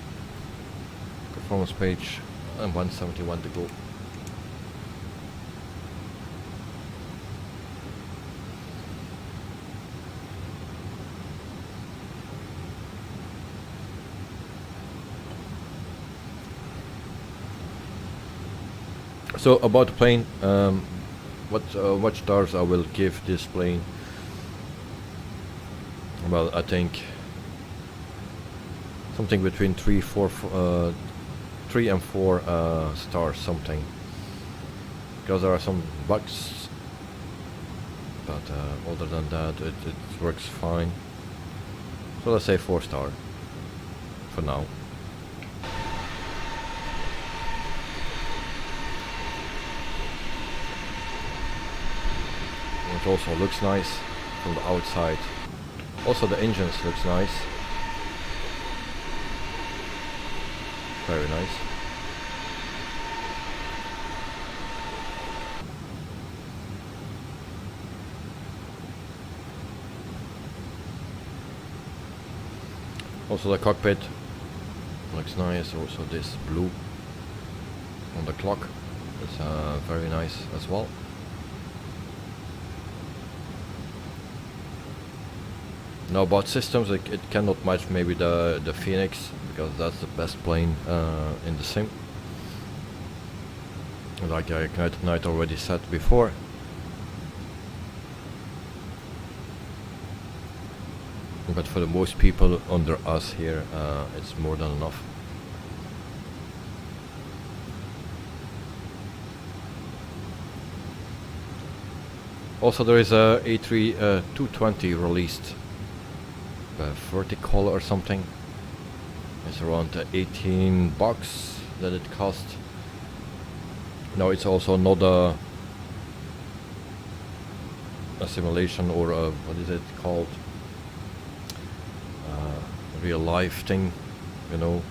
Performance page and 171 to go. So about the plane, what stars I will give this plane? Well, I think something between 3 and 4 stars, something. Because there are some bugs, but other than that, it works fine. So let's say 4 star for now. It also looks nice from the outside. Also the engines looks nice. Very nice. Also the cockpit looks nice. Also this blue on the clock is very nice as well. Now about systems, it cannot match maybe the Phoenix, because that's the best plane in the sim. Like Ignited Night already said before. But for the most people under us here, it's more than enough. Also there is a A320 released. Vertical or something. It's around 18 bucks that it cost. Now it's also not a simulation or a, what is it called? Real life thing, you know.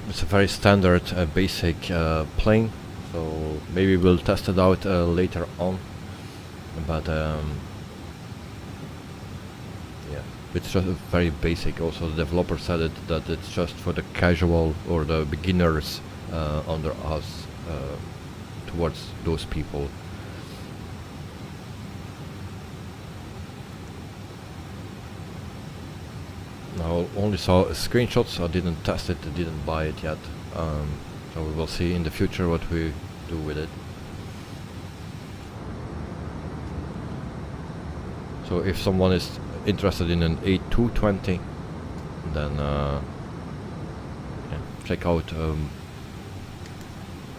It's a very standard basic plane, so maybe we'll test it out later on. But it's just very basic. Also the developer said that it's just for the casual or the beginners under us, towards those people. Now I only saw screenshots, I didn't test it, I didn't buy it yet. So we will see in the future what we do with it. So if someone is interested in an A220, then yeah, check out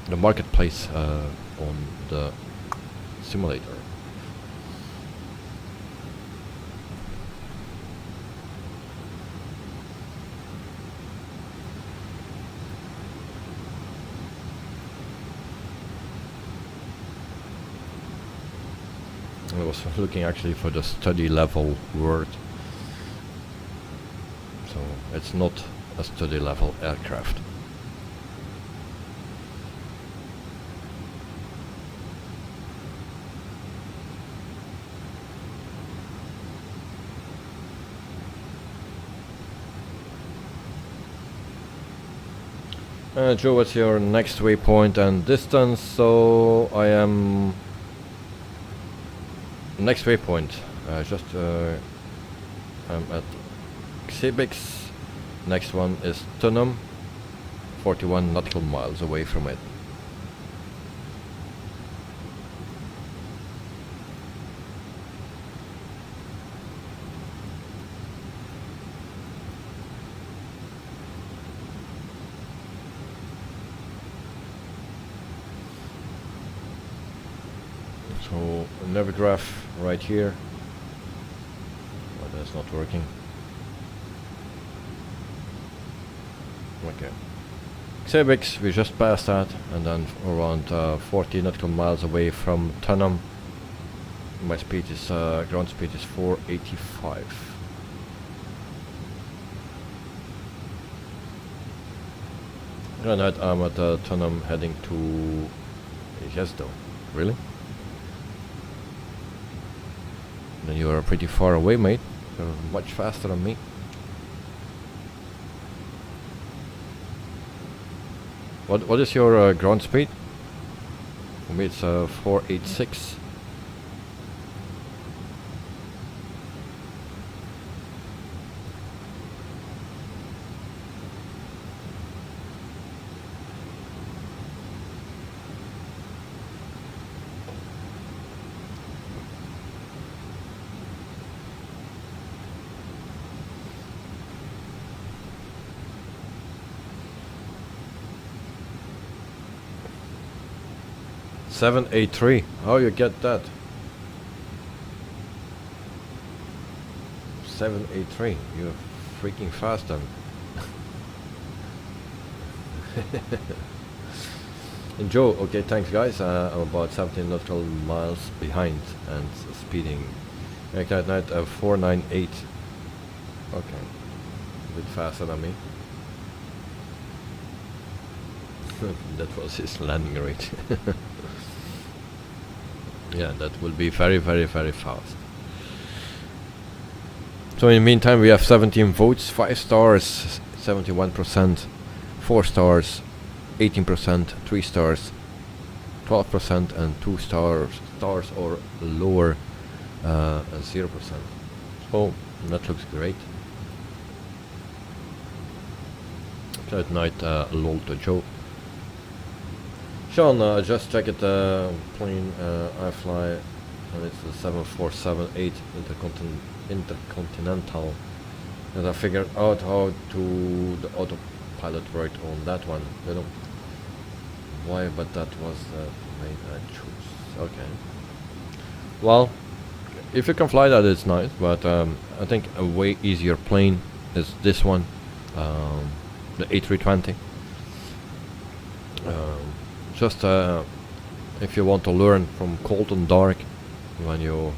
the marketplace on the simulator. I was looking actually for the study level word, so it's not a study level aircraft. Joe, what's your next waypoint and distance? So I am next waypoint. I'm at Xebix. Next one is Tunham, 41 nautical miles away from it. So Navigraph right here. Oh, that's not working. Okay. Xebix, we just passed that, and then around 40 nautical miles away from Tunham. My speed is ground speed is 485. And I'm at Tunham heading to Gjesdal. Really? Then you are pretty far away, mate. You're much faster than me. What is your ground speed? For me it's 486. $783. How you get that? 783. You're freaking fast then. And Joe, okay, thanks guys. I'm about 17 nautical miles behind and speeding. Like that night 498. Okay, a bit faster than me. That was his landing rate. Yeah, that will be very, very, very fast. So in the meantime, we have 17 votes, 5 stars, 71%, 4 stars, 18%, 3 stars, 12%, and 2 stars or lower, 0%. So that looks great. So at night, lol to Joe. Sean, just check it, plane I fly, and it's the 7478 Intercontinental, and I figured out how to the autopilot right on that one. I don't know why, but that was the main I choose. Okay. Well, if you can fly that, it's nice, but I think a way easier plane is this one, the A320. Just if you want to learn from cold and dark when you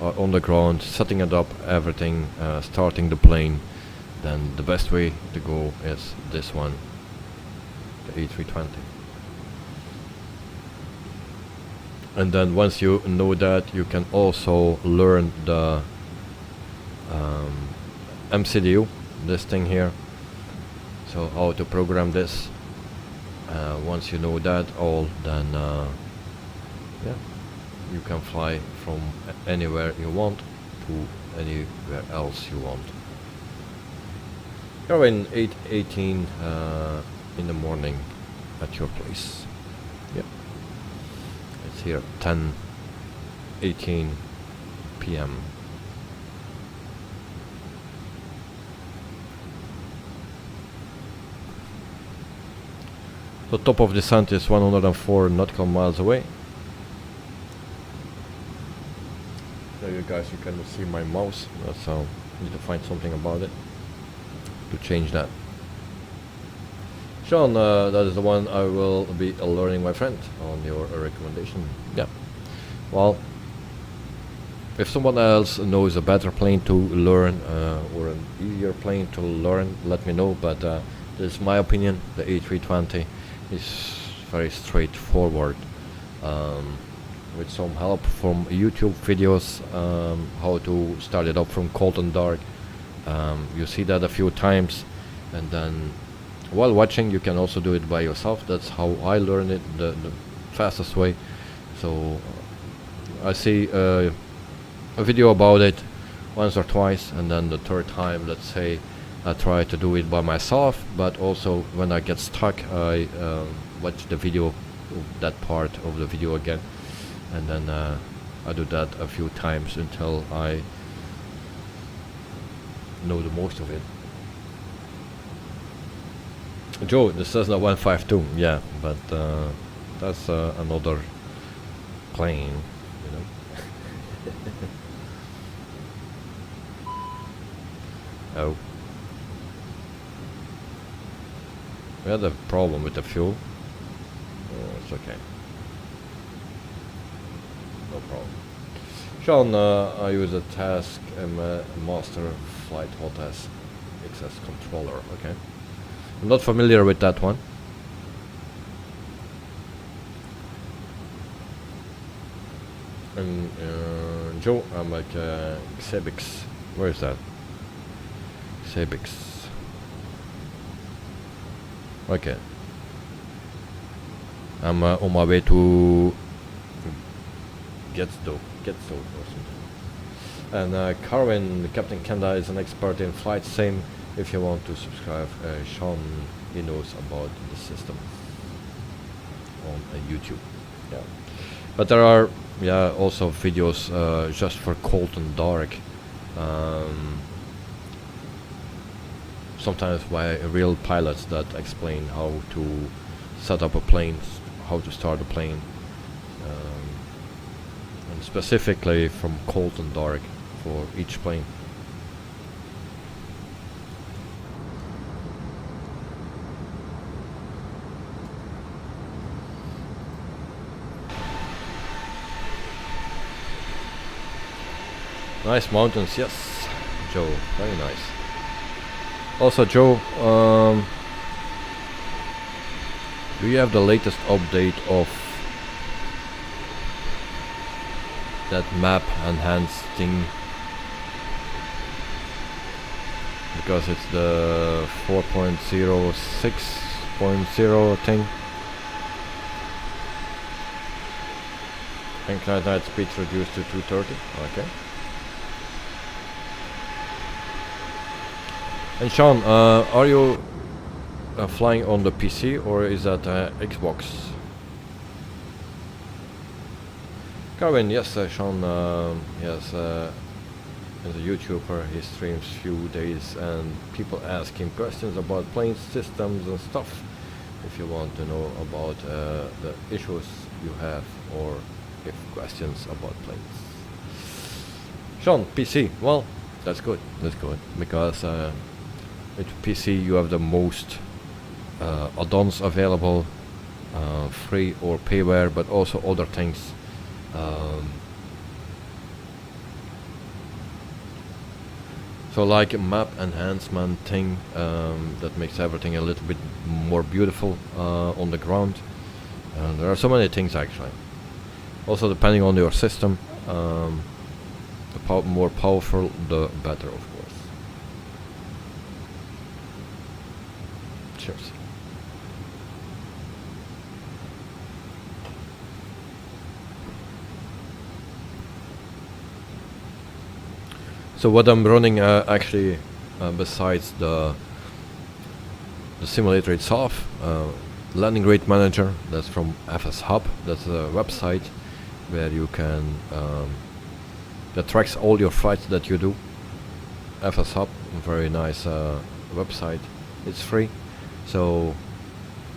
are on the ground, setting it up, everything, starting the plane, then the best way to go is this one, the A320. And then once you know that, you can also learn the MCDU, this thing here, so how to program this. Once you know that all, then yeah, you can fly from anywhere you want to anywhere else you want. You're in 8:18 in the morning at your place. Yep, it's here 10:18 p.m. The top of the descent is 104 nautical miles away. There you guys, you can see my mouse, so I need to find something about it to change that. Sean, that is the one I will be learning, my friend, on your recommendation. Yeah. Well, if someone else knows a better plane to learn or an easier plane to learn, let me know, but this is my opinion. The A320 is very straightforward, with some help from YouTube videos, how to start it up from cold and dark. You see that a few times, and then while watching. You can also do it by yourself. That's how I learned it, the fastest way. So I see a video about it once or twice, and then the third time, let's say, I try to do it by myself, but also when I get stuck, I watch the video, that part of the video again, and then I do that a few times until I know the most of it. Joe, the Cessna 152, yeah, but that's another plane, you know. Oh. We had a problem with the fuel. Oh, it's okay. No problem. Sean, I use a task master flight hotess access controller. Okay. I'm not familiar with that one. And Joe, I'm like Xebix. Where is that? Xebix. Okay. I'm on my way to Getzo or something. And Carwin, Captain Kenda, is an expert in flight sim. If you want to subscribe, Sean, he knows about the system on YouTube. Yeah, but there are also videos just for cold and dark. Sometimes by real pilots that explain how to set up a plane, how to start a plane, and specifically from cold and dark for each plane. Nice mountains, yes, Joe, very nice. Also, Joe, do you have the latest update of that map enhanced thing? Because it's the 4.06.0 thing. Inclined night speed reduced to 230. Okay. And Sean, are you flying on the PC or is that Xbox? Carwin, yes, Sean, yes, as a YouTuber, he streams few days and people ask him questions about plane systems and stuff. If you want to know about the issues you have or if questions about planes. Sean, PC, well, that's good, because with PC you have the most add-ons available, free or payware, but also other things. So like a map enhancement thing that makes everything a little bit more beautiful on the ground. There are so many things actually. Also depending on your system, the more powerful the better, of course. Cheers. So what I'm running actually besides the simulator itself, landing rate manager, that's from FS Hub. That's a website where you can that tracks all your flights that you do. FS Hub, very nice website. It's free, so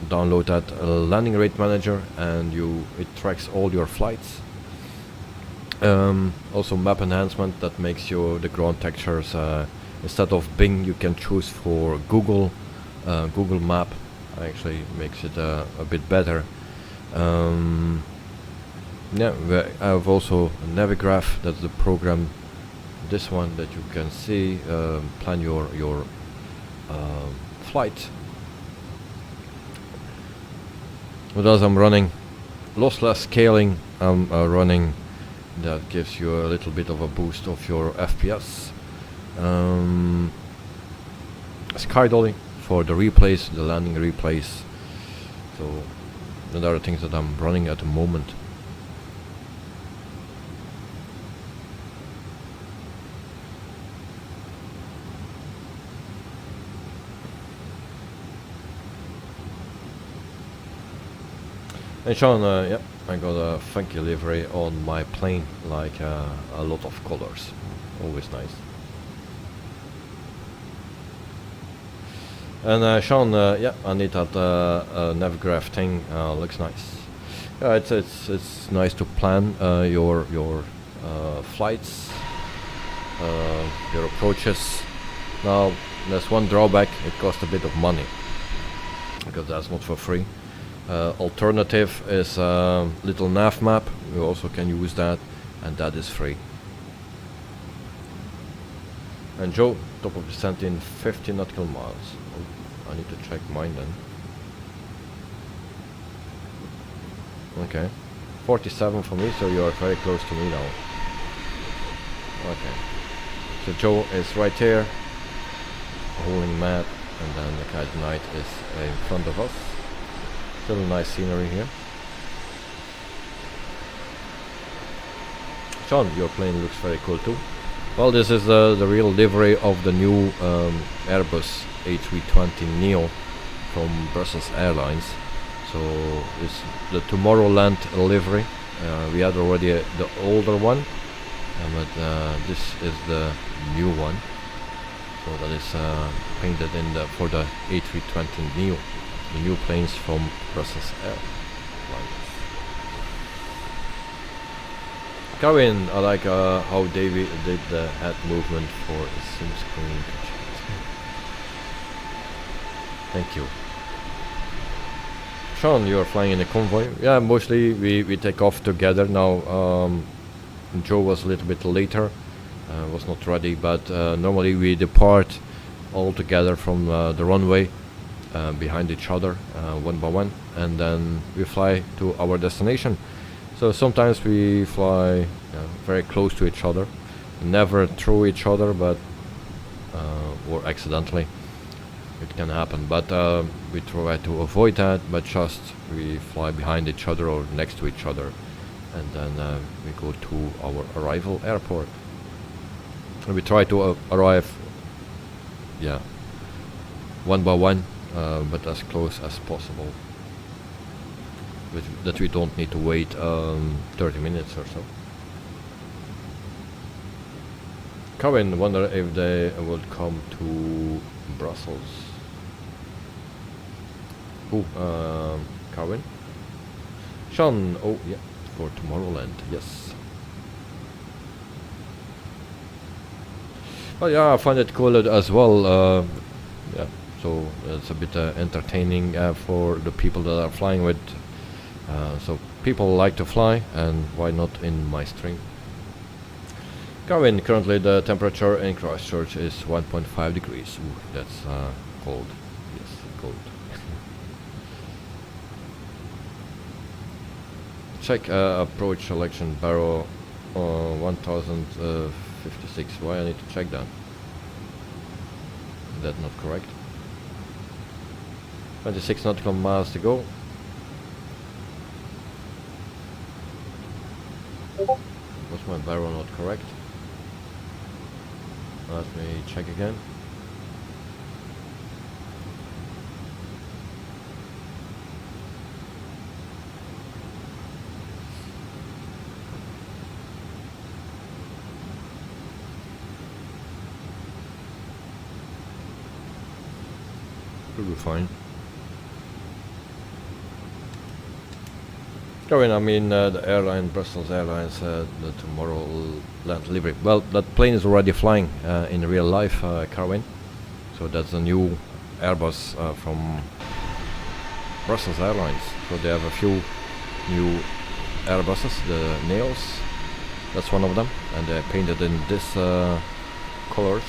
download that landing rate manager and it tracks all your flights. Also map enhancement that makes you the ground textures, instead of Bing you can choose for Google Map. Actually makes it a bit better. Yeah, I have also Navigraph, that's the program, this one that you can see, plan your flight. What else I'm running? Lossless scaling I'm running. That gives you a little bit of a boost of your FPS. Skydolly for the replays, the landing replays. So those are the things that I'm running at the moment. And Sean, yeah, I got a funky livery on my plane, like a lot of colors. Always nice. And Sean, yeah, I need that navgraph thing. Looks nice. Yeah, it's nice to plan your flights, your approaches. Now, there's one drawback: it costs a bit of money because that's not for free. Alternative is little nav map. You also can use that, and that is free. And Joe, top of descent in 50 nautical miles. Oh, I need to check mine then. Okay, 47 for me, so you are very close to me now. Okay, so Joe is right here, holding map, and then the Kite Knight is in front of us. Still nice scenery here. Sean, your plane looks very cool too. Well, this is the real livery of the new Airbus A320 Neo from Brussels Airlines. So it's the Tomorrowland livery. We had already the older one, but this is the new one. So that is painted in for the A320 Neo, the new planes from Brussels Airlines. Kevin, I like how Davey did the head movement for the sim screen. Thank you. Sean, you are flying in a convoy? Yeah, mostly we take off together now. Joe was a little bit later, was not ready, but normally we depart all together from the runway behind each other, one by one, and then we fly to our destination. So sometimes we fly very close to each other, never through each other, but or accidentally. It can happen, but we try to avoid that, but just we fly behind each other or next to each other, and then we go to our arrival airport. And we try to arrive, yeah, one by one, but as close as possible. That we don't need to wait 30 minutes or so. Kevin, wonder if they will come to Brussels. Oh, Kevin? Sean, oh yeah, for Tomorrowland, yes. Well, yeah, I find it cool as well. Yeah, so it's a bit entertaining for the people that are flying with. So people like to fly, and why not in my stream? Kevin, currently the temperature in Christchurch is 1.5 degrees. Ooh, that's cold. Yes, cold. Check approach selection barrel 1056. Why I need to check that? Is that not correct? 26 nautical miles to go. Was my barrel not correct? Let me check again. Should be fine. Going, I mean the airline, Brussels Airlines, the Tomorrowland livery. Well, that plane is already flying in real life, Carwin. So that's a new Airbus from Brussels Airlines. So they have a few new Airbuses, the Neos. That's one of them, and they're painted in this colors.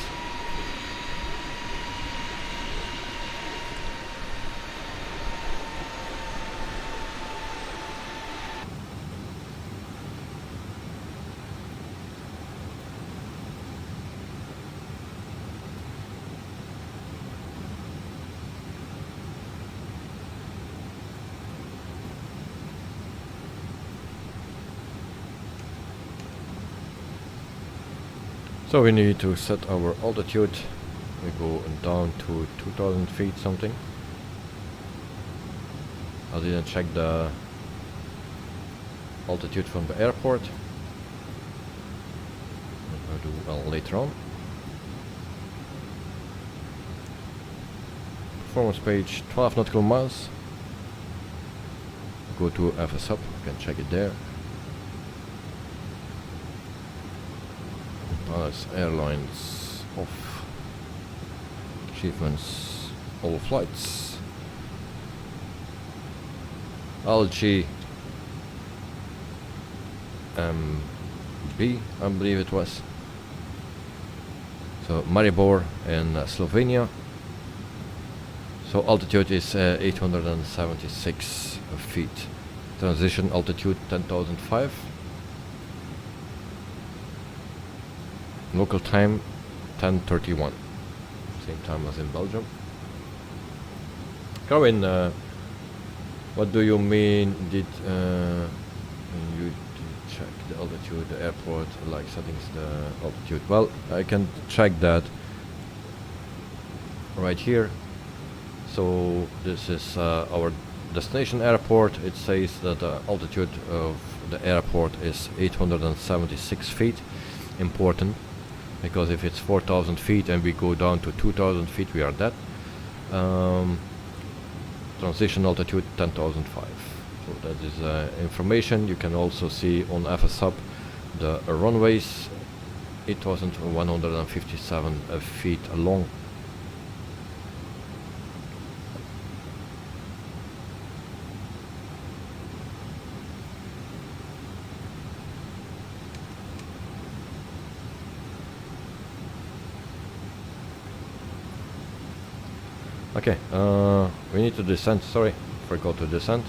So we need to set our altitude. We go down to 2000 feet something. I didn't check the altitude from the airport. I'll do well later on. Performance page 12 nautical miles. Go to FS Hub, you can check it there. That's airlines off. Achievements, all flights. LJMB, I believe it was. So Maribor in Slovenia. So altitude is 876 feet. Transition altitude 10,005. Local time 10:31. Same time as in Belgium. Kevin, what do you mean? Did you check the altitude, the airport, like settings, the altitude? Well, I can check that right here. So this is our destination airport. It says that the altitude of the airport is 876 feet. Important, because if it's 4,000 feet and we go down to 2,000 feet, we are dead. Transition altitude 10,005. So that is information. You can also see on FS Hub the runways 8,157 feet long. Okay, we need to descend. Sorry, forgot to descend.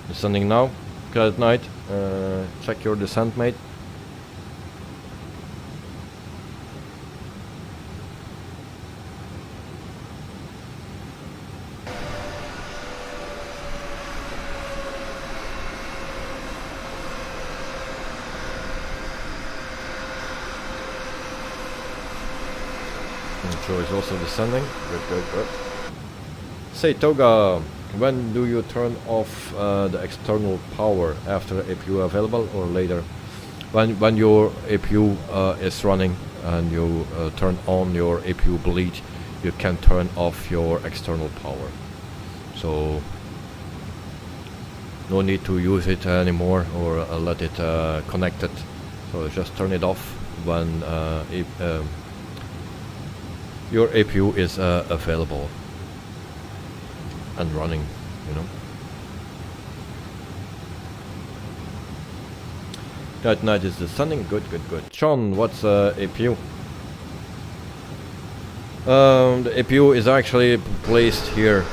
Descending now. Good night. Check your descent, mate. Joe is also descending. Good, good, good. Say, Toga, when do you turn off the external power? After APU available or later? When your APU is running and you turn on your APU bleed, you can turn off your external power. So no need to use it anymore or let it connected. So just turn it off when your APU is available and running, you know. That night is descending. Good, good, good. John, what's APU? The APU is actually placed here.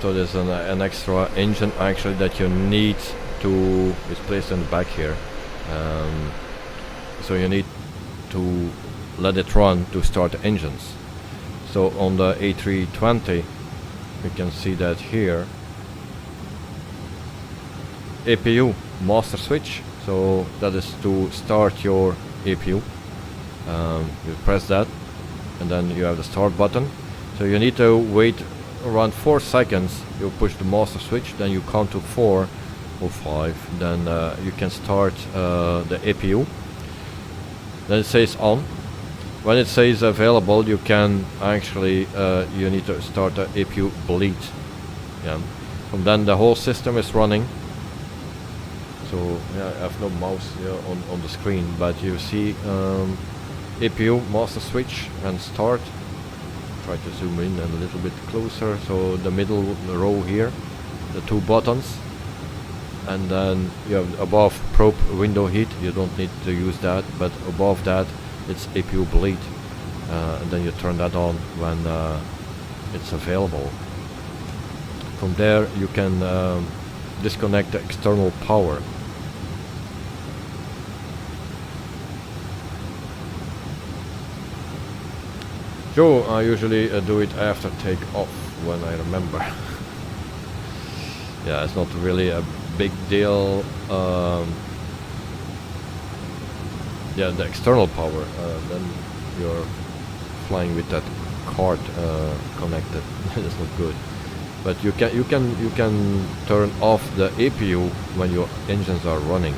So there's an extra engine actually that you need to, is placed in the back here. So you need to let it run to start the engines. So on the A320 you can see that here, APU master switch, so that is to start your APU. You press that and then you have the start button. So you need to wait around 4 seconds. You push the master switch, then you count to 4 or 5, then you can start the APU. Then it says on. When it says available, you can actually you need to start the APU bleed. Yeah. From then the whole system is running. So yeah, I have no mouse on the screen, but you see APU master switch and start. Try to zoom in a little bit closer. So the middle row here, the 2 buttons, and then you have above probe window heat. You don't need to use that, but above that it's APU bleed, and then you turn that on when it's available. From there you can disconnect the external power. Joe, I usually do it after takeoff when I remember. yeah, it's not really a big deal. Yeah, the external power, then you're flying with that card connected. That's not good. But you can turn off the APU when your engines are running.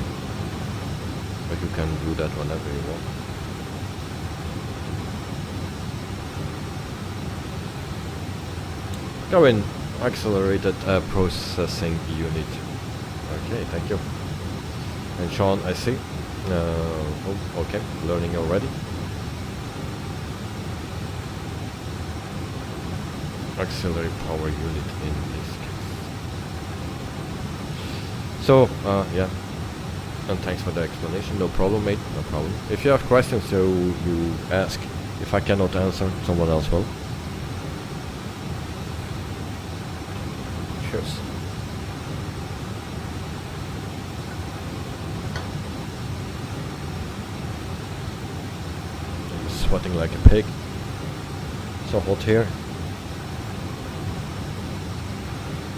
But you can do that whenever you want. Go in, accelerated processing unit. Okay, thank you. And Sean, I see. Oh, okay, learning already. Auxiliary power unit in this case. So, yeah. And thanks for the explanation. No problem, mate. No problem. If you have questions, so you ask. If I cannot answer, someone else will. Cheers. I'm sweating like a pig. So hot here.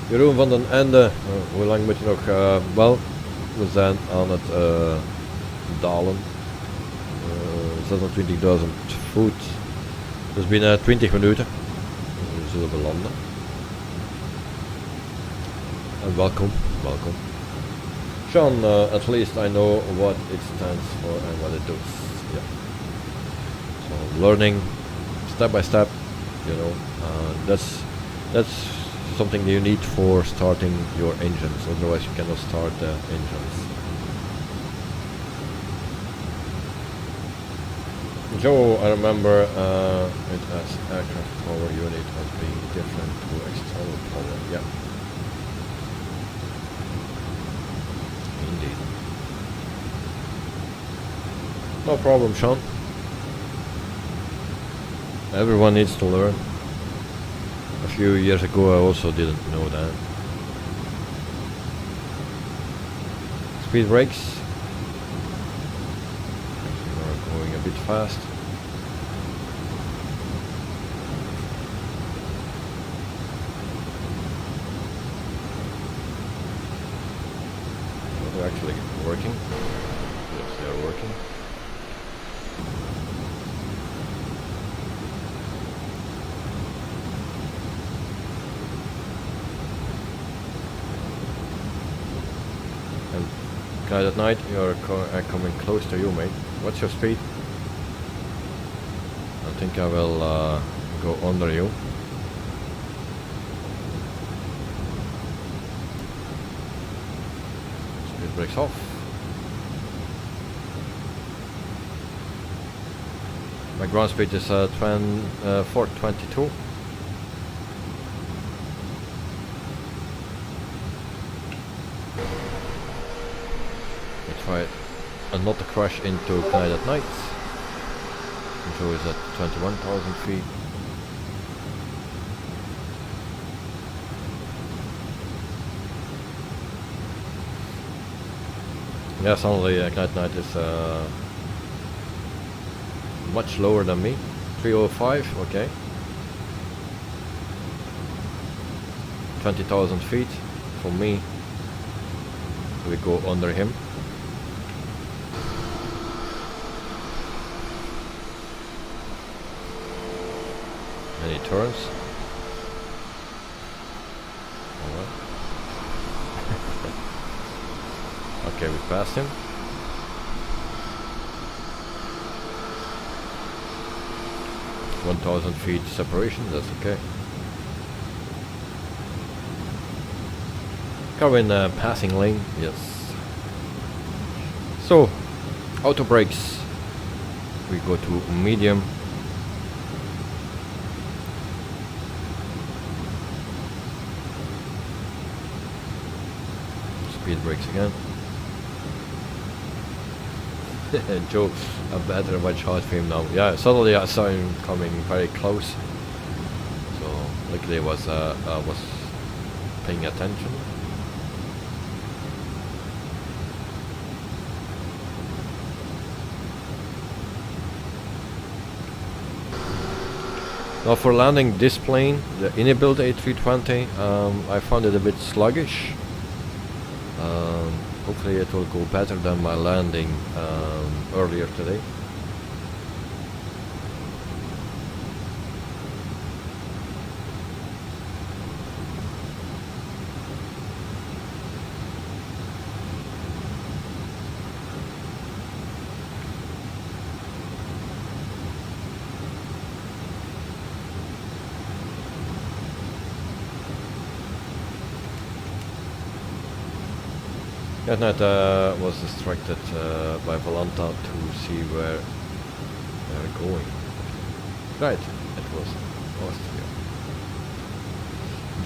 Jeroen van den Ende, hoe lang moet je nog? Wel, we zijn aan het dalen. 26.000 voet. Dus binnen 20 minuten zullen we landen. En welkom, welkom. Sean, at least I know what it stands for and what it does. Yeah. So learning step by step, you know, that's something you need for starting your engines, otherwise you cannot start the engines. Joe, I remember it as aircraft power unit as being different to external power. Yeah. Indeed. No problem, Sean. Everyone needs to learn. A few years ago I also didn't know that. Speed brakes. We are going a bit fast. Are they actually working? Yes, they are working. Guide at night, you're coming close to you, mate. What's your speed? I think I will go under you. Speed brakes off. My ground speed is 422. Try and not to crash into Guide at night. Control is at 21,000 feet. Yeah, suddenly Guide at night is much lower than me. 305, okay. 20,000 feet for me. We go under him. And he turns. Alright. Okay, we passed him. (1,000 feet separation, that's okay. Car in passing lane, yes. So, auto brakes. We go to medium. Speed brakes again. Joe, I better watch out for him now. Yeah, suddenly I saw him coming very close. So luckily I was paying attention. Now for landing this plane, the inibuilds A320, I found it a bit sluggish. Hopefully it will go better than my landing earlier today. That night was distracted by Volanta to see where they're going. Right, it was Austria.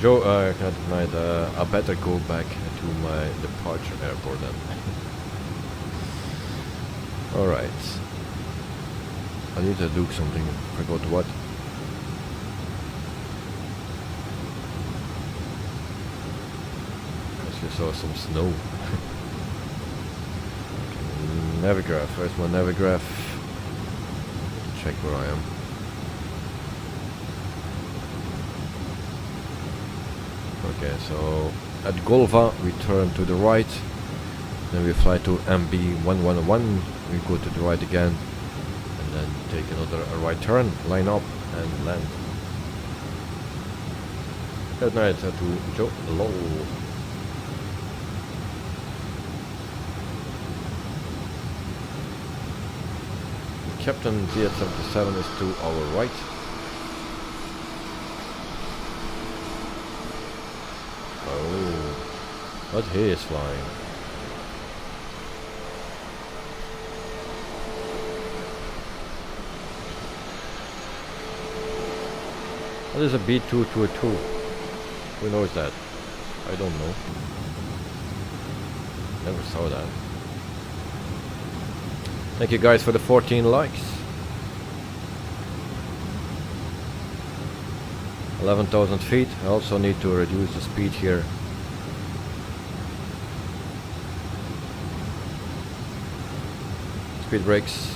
Joe, that night I better go back to my departure airport then. Alright. I need to do something, forgot what. Because we saw some snow. Navigraph, where's my Navigraph? Check where I am. Okay, so at Golva we turn to the right, then we fly to MB111, we go to the right again, and then take another right turn, line up and land. Good night to Joe Lowell. Captain Z77 is to our right. Oh, but he is flying. What is a B222? Who knows that? I don't know. Never saw that. Thank you guys for the 14 likes. 11,000 feet. I also need to reduce the speed here. Speed brakes.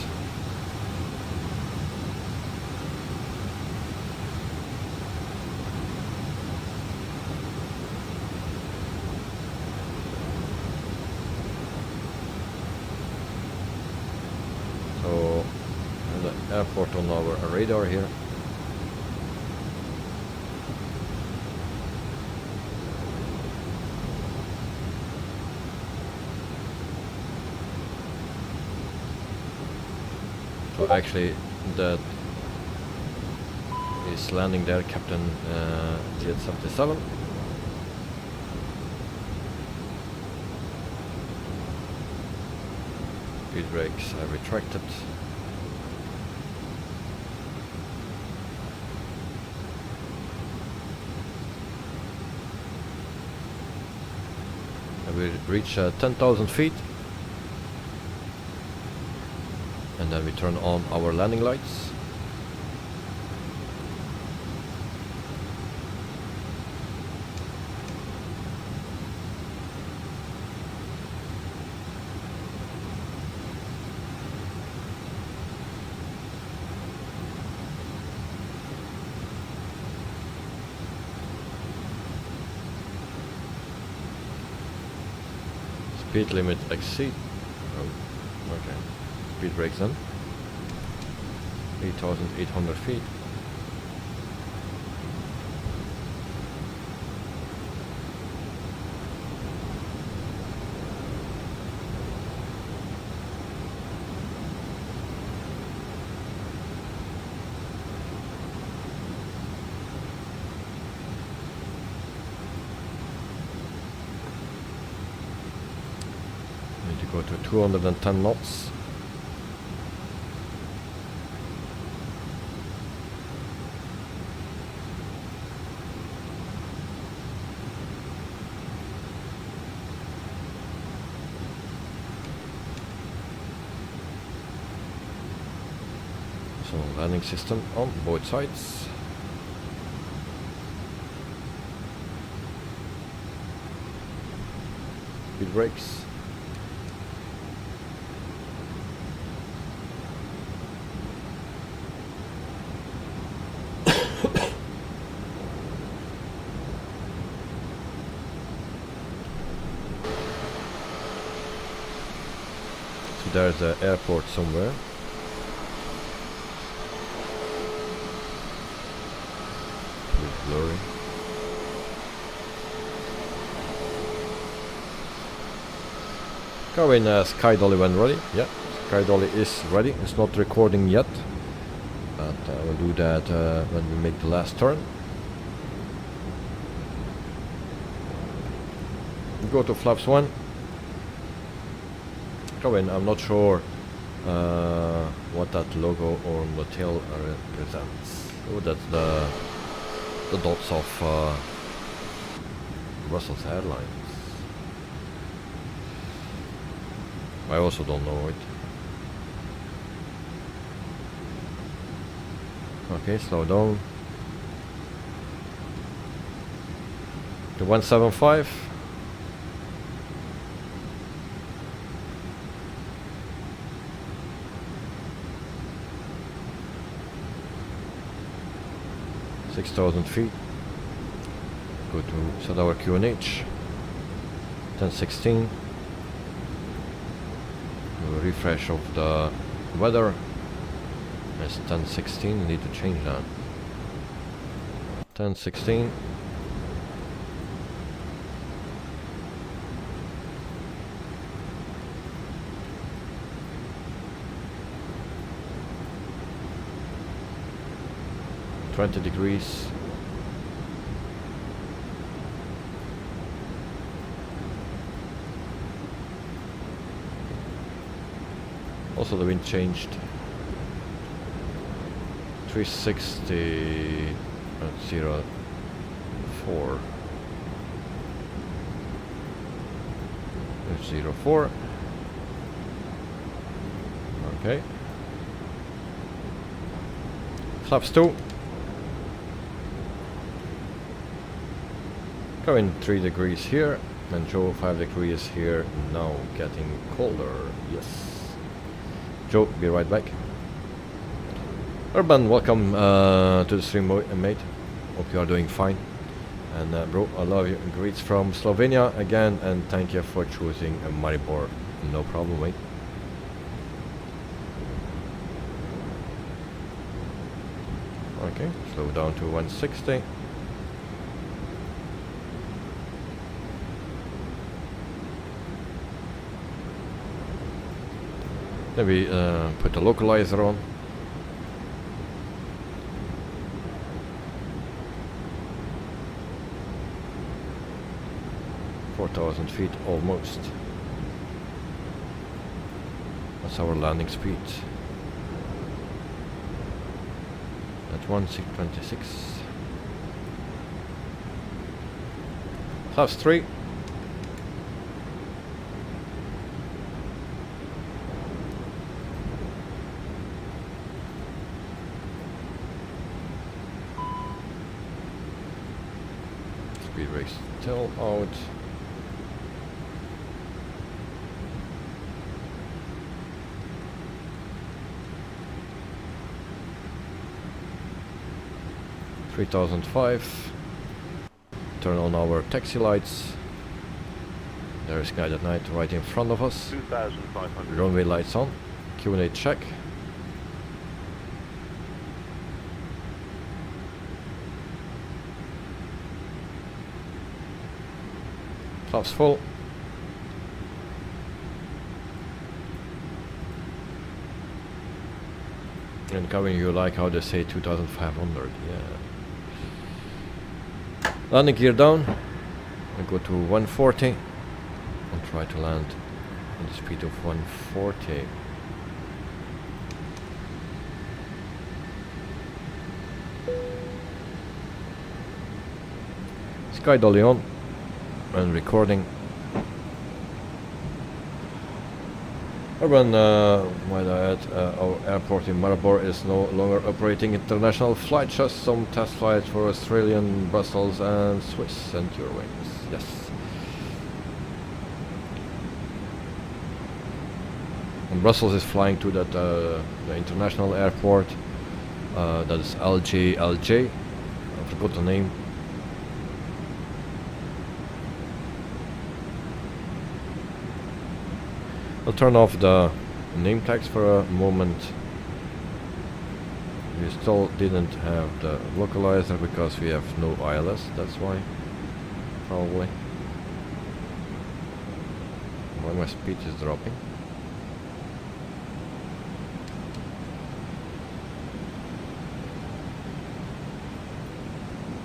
Airport on our radar here. So actually that is landing there, Captain Z77. Speed brakes are retracted. We reach 10,000 feet, and then we turn on our landing lights. Speed limit exceed. Oh, okay. Speed brakes then. 8,800 feet. Go to 210 knots. So landing system on both sides. Speed brakes. there's an airport somewhere. It's blurry. Go in, Sky Dolly when ready. Yeah, Sky Dolly is ready. It's not recording yet, but we'll do that when we make the last turn. Go to flaps 1. Go in. I'm not sure what that logo on the tail represents. Oh, that's the dots of Brussels Airlines. I also don't know it. Okay, slow down. To 175. feet. Go to set our QNH. 1016. Refresh of the weather. It's 1016. We need to change that. 1016. $20. Also the wind changed. 360 at 04. 04. Okay. Flaps 2. Going 3 degrees here, and Joe 5 degrees here. Now getting colder. Yes. Joe, be right back. Urban, welcome to the stream, mate. Hope you are doing fine. And bro, I love you. Greets from Slovenia again, and thank you for choosing Maribor. No problem, mate. Okay, slow down to 160. Maybe put the localizer on. feet almost. That's our landing speed. At 1626. Flaps 3. Speed race still out. $3,005. Turn on our taxi lights. There is Guided Night right in front of us. 2,500. Runway lights on. Q&A check. Flaps full. And coming, you like how they say 2,500, yeah. Landing gear down. I go to 140 and try to land at the speed of 140. Sky Dolly on and recording. Urban, might I add, our airport in Maribor is no longer operating international flights, just some test flights for Australian, Brussels and Swiss and Eurowings. Yes. And Brussels is flying to that the international airport. That is LJLJ. I forgot the name. I'll turn off the name tags for a moment. We still didn't have the localizer because we have no ILS, that's why, probably. Why my speed is dropping.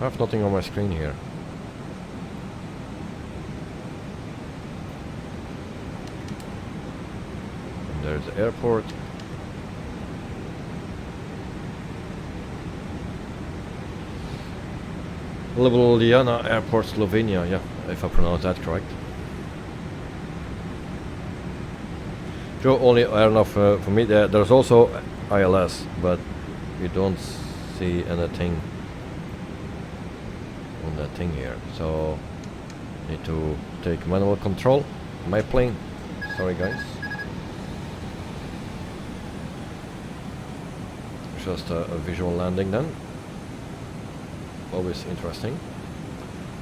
I have nothing on my screen here. And there's the airport. Ljubljana Airport, Slovenia, yeah, if I pronounce that correct. Joe, only air enough for me. There's also ILS, but we don't see anything on that thing here, so need to take manual control my plane. Sorry guys. Just a visual landing then. Always interesting.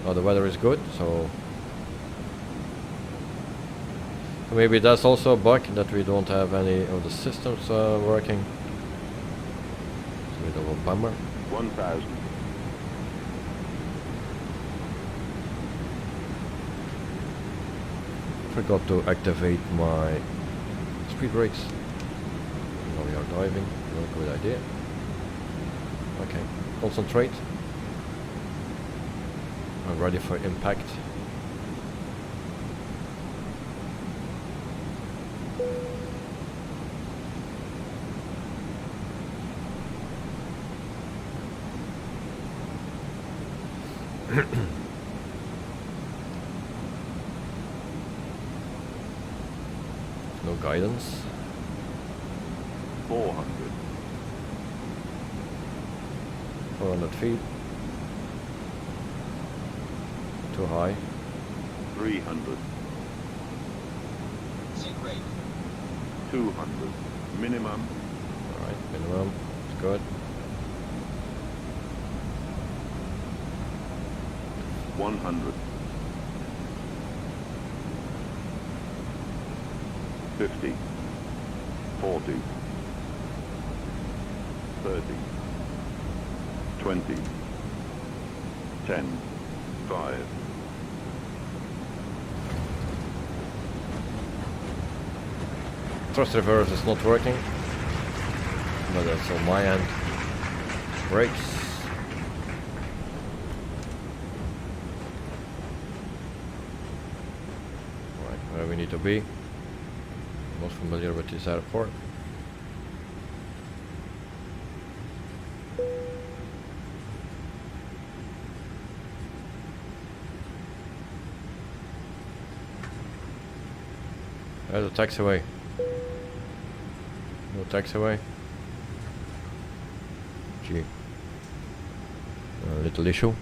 Oh, the weather is good, so maybe that's also a bug that we don't have any of the systems working. It's a bit of a bummer. 1000. Forgot to activate my speed brakes. Now we are diving. Not a good idea. Okay, concentrate. I'm ready for impact. No guidance. 400. 400 feet. Too high. 300. 200. Minimum. Alright, minimum. It's good. 100. 50. 40. 30. 20. 10. 5. Thrust reverse is not working, but that's on my end. Brakes. Right, where we need to be. Most familiar with this airport. There's a taxiway. No taxiway. Gee. A little issue.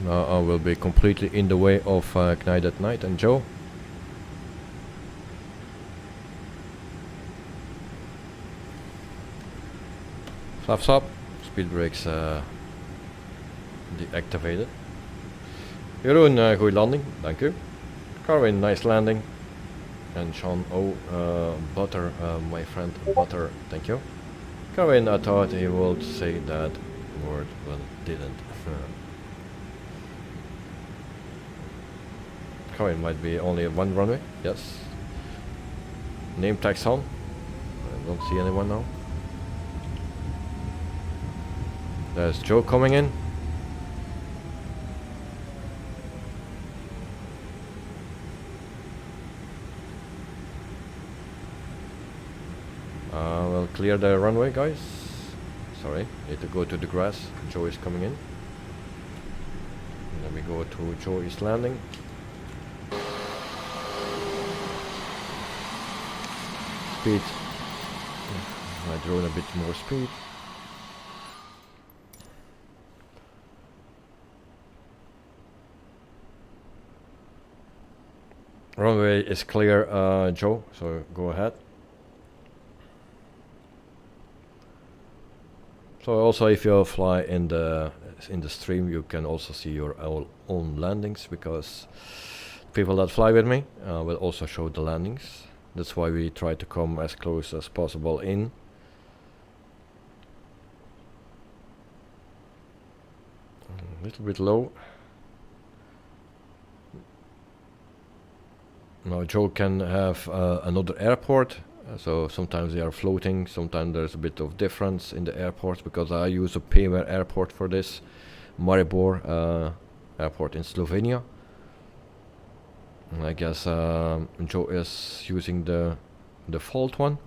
Now I will be completely in the way of Knight at Night and Joe. Flaps up. Speed brakes deactivated. Jeroen, goede landing. Dank u. Carwin, nice landing. And Sean Butter, my friend Butter, thank you. Carwin, I thought he would say that word, but didn't. Carwin might be only one runway, yes. Name tags on. I don't see anyone now. There's Joe coming in. We'll clear the runway, guys. Sorry, need to go to the grass. Joe is coming in. And then we go to Joe is landing. Speed. My drone a bit more speed. Runway is clear, Joe, so go ahead. So also, if you fly in the stream, you can also see your own landings, because people that fly with me will also show the landings. That's why we try to come as close as possible in. A little bit low. Now Joe can have another airport, so sometimes they are floating, sometimes there's a bit of difference in the airports, because I use a Paymare airport for this, Maribor airport in Slovenia. And I guess Joe is using the default one.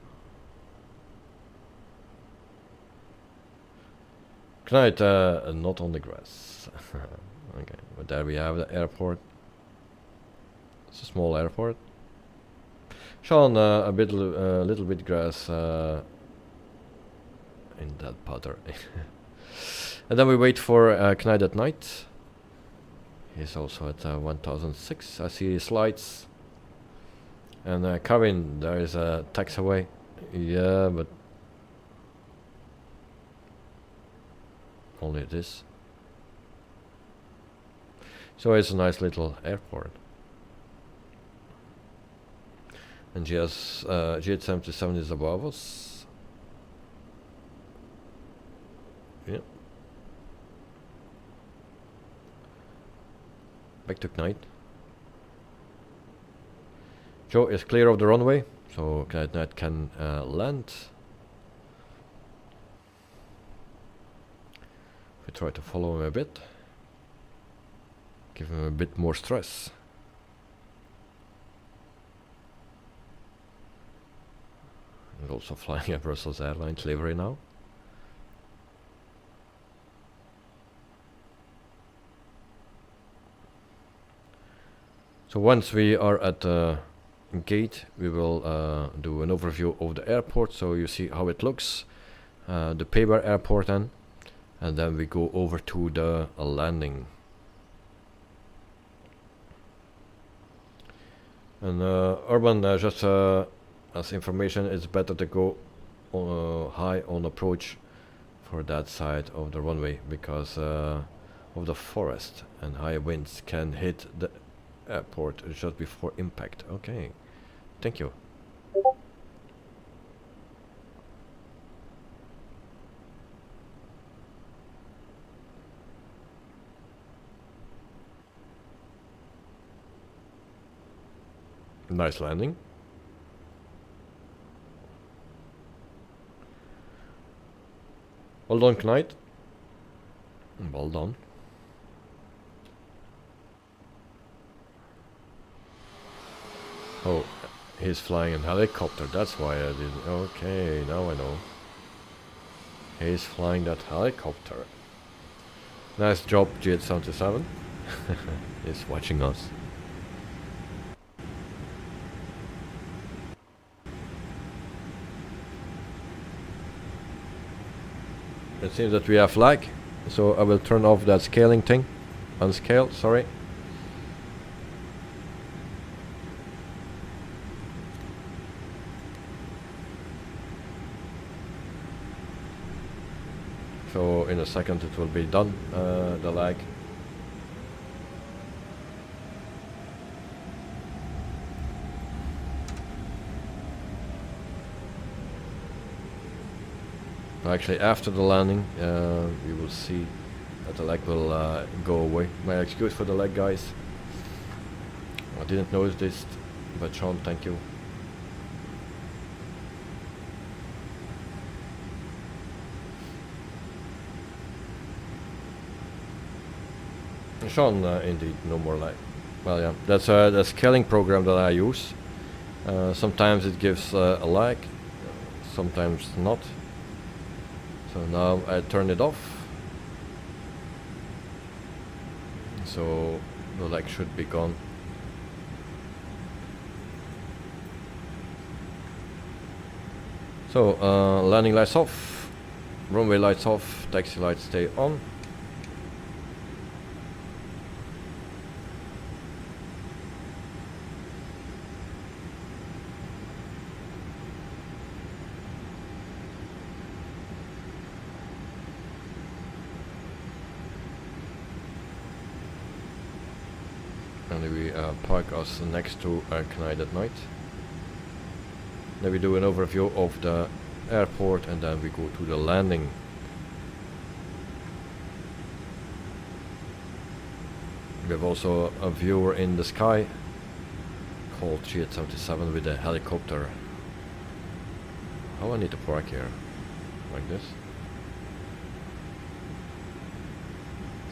Tonight, not on the grass. Okay, but there we have the airport. It's a small airport. Sean, a little bit grass in that putter. And then we wait for Knight at night. He's also at 1006. I see his lights. And Kevin, there is a taxiway. Yeah, but only this. So it's a nice little airport. And G877 is above us. Yeah. Back to Knight. Joe is clear of the runway, so Knight can land. We try to follow him a bit. Give him a bit more stress. He's also flying a Brussels Airlines livery now. So once we are at the gate, we will do an overview of the airport, so you see how it looks. The Paymare airport then, and then we go over to the landing. And Urban, just as information, it's better to go high on approach for that side of the runway, because of the forest and high winds can hit the airport just before impact. Okay, thank you. Nice landing. Well done, Knight. Well done. Oh, he's flying a helicopter. That's why I didn't. Okay, now I know. He's flying that helicopter. Nice job, G877. He's watching us. It seems that we have lag, so I will turn off that scaling thing. Unscale, sorry. So in a second it will be done, the lag. Actually, after the landing, we will see that the lag will go away. My excuse for the lag, guys. I didn't notice this, but Sean, thank you. Sean, indeed, no more lag. Well, yeah, that's the scaling program that I use. Sometimes it gives a lag, sometimes not. So now I turn it off. So the lag should be gone. So landing lights off, runway lights off, taxi lights stay on. And we park us next to Knight at night. Then we do an overview of the airport and then we go to the landing. We have also a viewer in the sky called G877 with a helicopter. How I need to park here? Like this?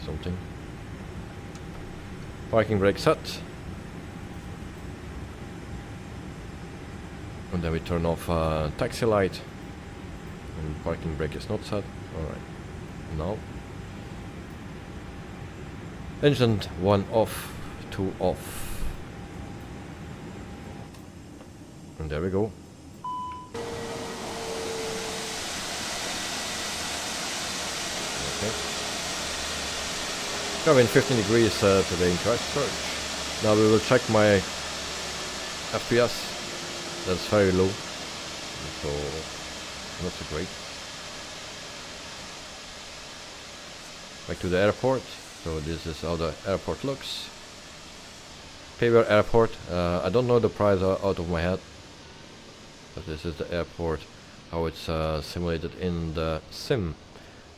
Something. Parking brake set. And then we turn off taxi light. And parking brake is not set. Alright. Now. Engine 1 off, 2 off. And there we go. Okay. Coming 15 degrees today in Christchurch. Now we will check my FPS. That's very low, so not so great. Back to the airport. So this is how the airport looks. Paver Airport. I don't know the price out of my head, but this is the airport, how it's simulated in the sim.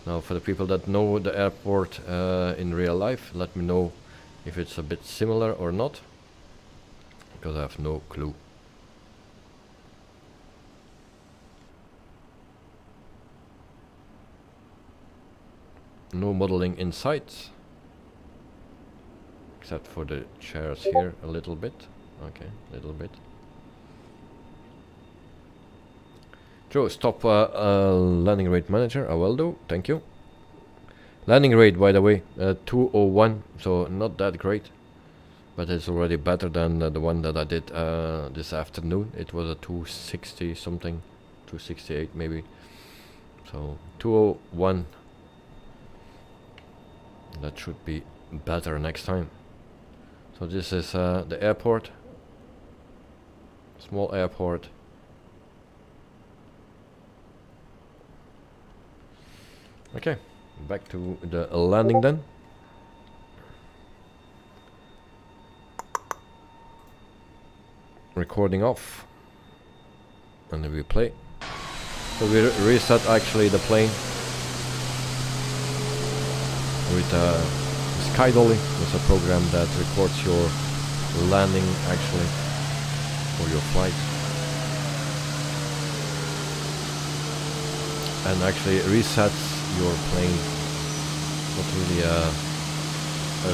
Now for the people that know the airport in real life, let me know if it's a bit similar or not, because I have no clue. No modeling in sight, except for the chairs here a little bit. Okay, a little bit. Joe, stop landing rate manager. I will do, thank you. Landing rate, by the way, 201, so not that great, but it's already better than the one that I did this afternoon. It was a 260 something, 268 maybe. So 201. That should be better next time. So this is the airport. Small airport. Okay, back to the landing then. Recording off. And then we play. So we reset actually the plane with Sky Dolly. It's a program that records your landing actually, or your flight, and actually resets your plane. Not really a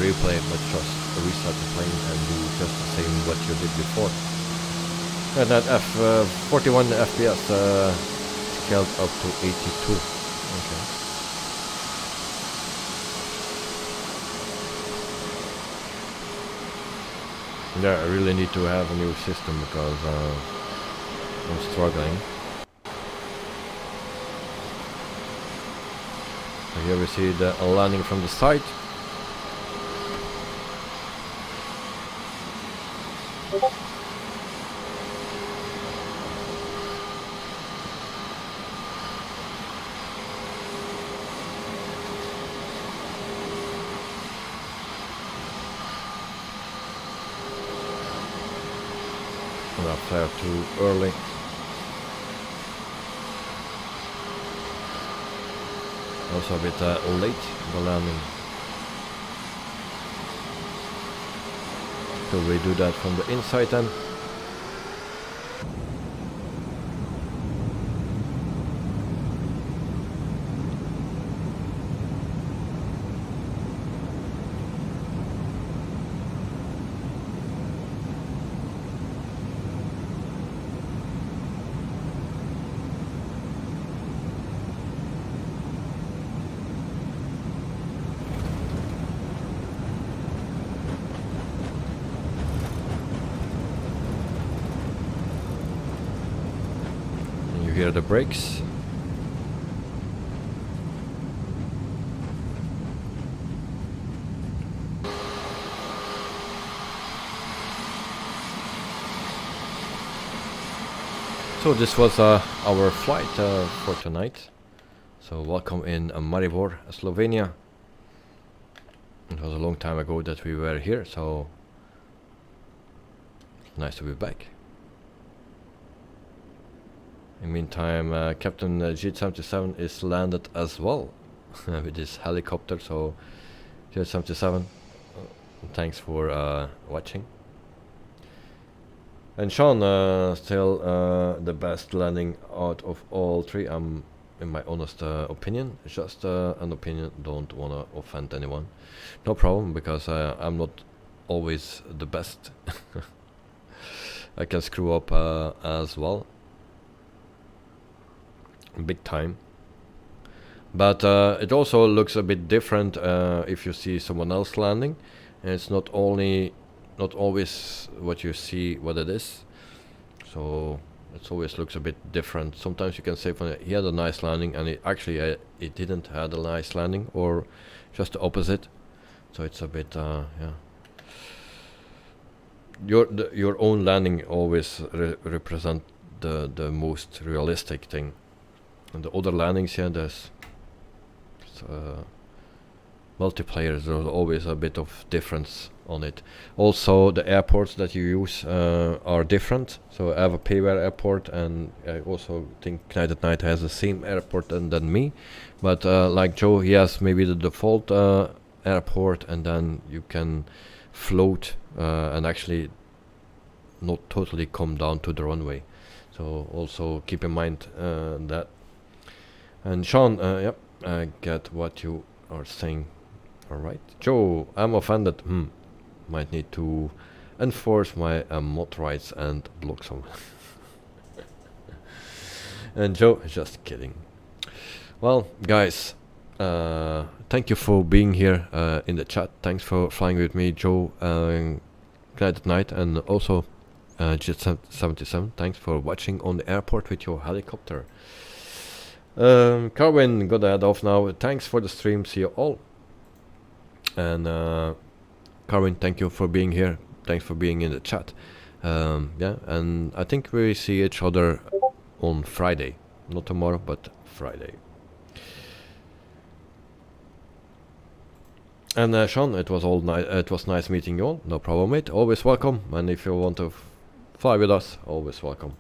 replay, but just reset the plane and do just the same what you did before. And that 41 FPS scaled up to 82. Okay. Yeah, I really need to have a new system because I'm struggling. So here we see the landing from the side. Not far too early. Also a bit late, the landing. So we do that from the inside then. Here are the brakes. So this was our flight for tonight. So welcome in Maribor, Slovenia. It was a long time ago that we were here, so nice to be back. In meantime, Captain G77 is landed as well with his helicopter. So G77, thanks for watching. And Sean, still the best landing out of all three. In my honest opinion, it's just an opinion. Don't wanna offend anyone. No problem, because I'm not always the best. I can screw up as well, big time. But it also looks a bit different if you see someone else landing, and it's not always what you see what it is. So it always looks a bit different. Sometimes you can say he had a nice landing, and it didn't have a nice landing, or just the opposite. So it's a bit yeah. Your own landing always represent the most realistic thing, and the other landings, yeah, there's multiplayer. There's always a bit of difference on it. Also, the airports that you use are different. So I have a payware airport, and I also think Night at Night has the same airport than me. But like Joe, he has maybe the default airport, and then you can float and actually not totally come down to the runway. So also keep in mind that. And Sean, yep, I get what you are saying. Alright, Joe, I'm offended. Might need to enforce my mod rights and block some. And Joe, just kidding. Well, guys, thank you for being here in the chat. Thanks for flying with me, Joe. Night at Night, and also Jet77. Thanks for watching on the airport with your helicopter. Carwin, gotta head off now. Thanks for the stream. See you all. And Carwin, thank you for being here. Thanks for being in the chat. Yeah, and I think we see each other on Friday. Not tomorrow, but Friday. And Sean, it was nice meeting you all. No problem, mate. Always welcome. And if you want to fly with us, always welcome.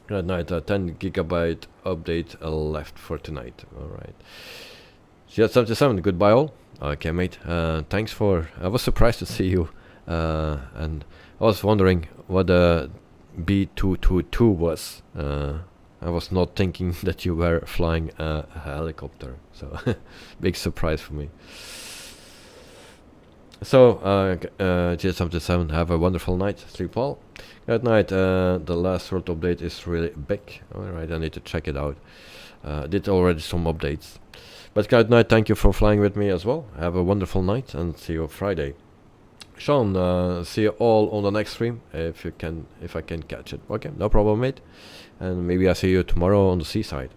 Good night. 10 gigabyte update left for tonight. All right. Jet77, goodbye all. Okay, mate. Thanks for. I was surprised to see you, and I was wondering what the B222 was. I was not thinking that you were flying a helicopter, so big surprise for me. So, J77, have a wonderful night. Sleep well. Good night. The last world update is really big. Alright, I need to check it out. Did already some updates. But good night. Thank you for flying with me as well. Have a wonderful night, and see you Friday. Sean, see you all on the next stream if I can catch it. Okay, no problem, mate. And maybe I see you tomorrow on the seaside.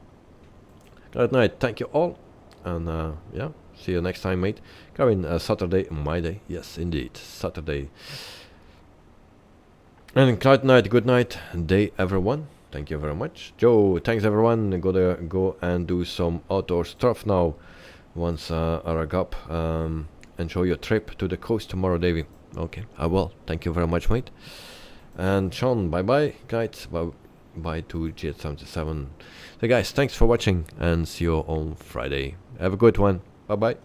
Good night. Thank you all, and yeah. See you next time, mate. Karen, Saturday, my day. Yes, indeed, Saturday. And good night, day, everyone. Thank you very much. Joe, thanks, everyone. Gotta go and do some outdoor stuff now. Once I rag up, enjoy your trip to the coast tomorrow, Davey. Okay, I will. Thank you very much, mate. And Sean, bye-bye, guys. Bye to Jet77. So, guys, thanks for watching, and see you on Friday. Have a good one. Bye-bye.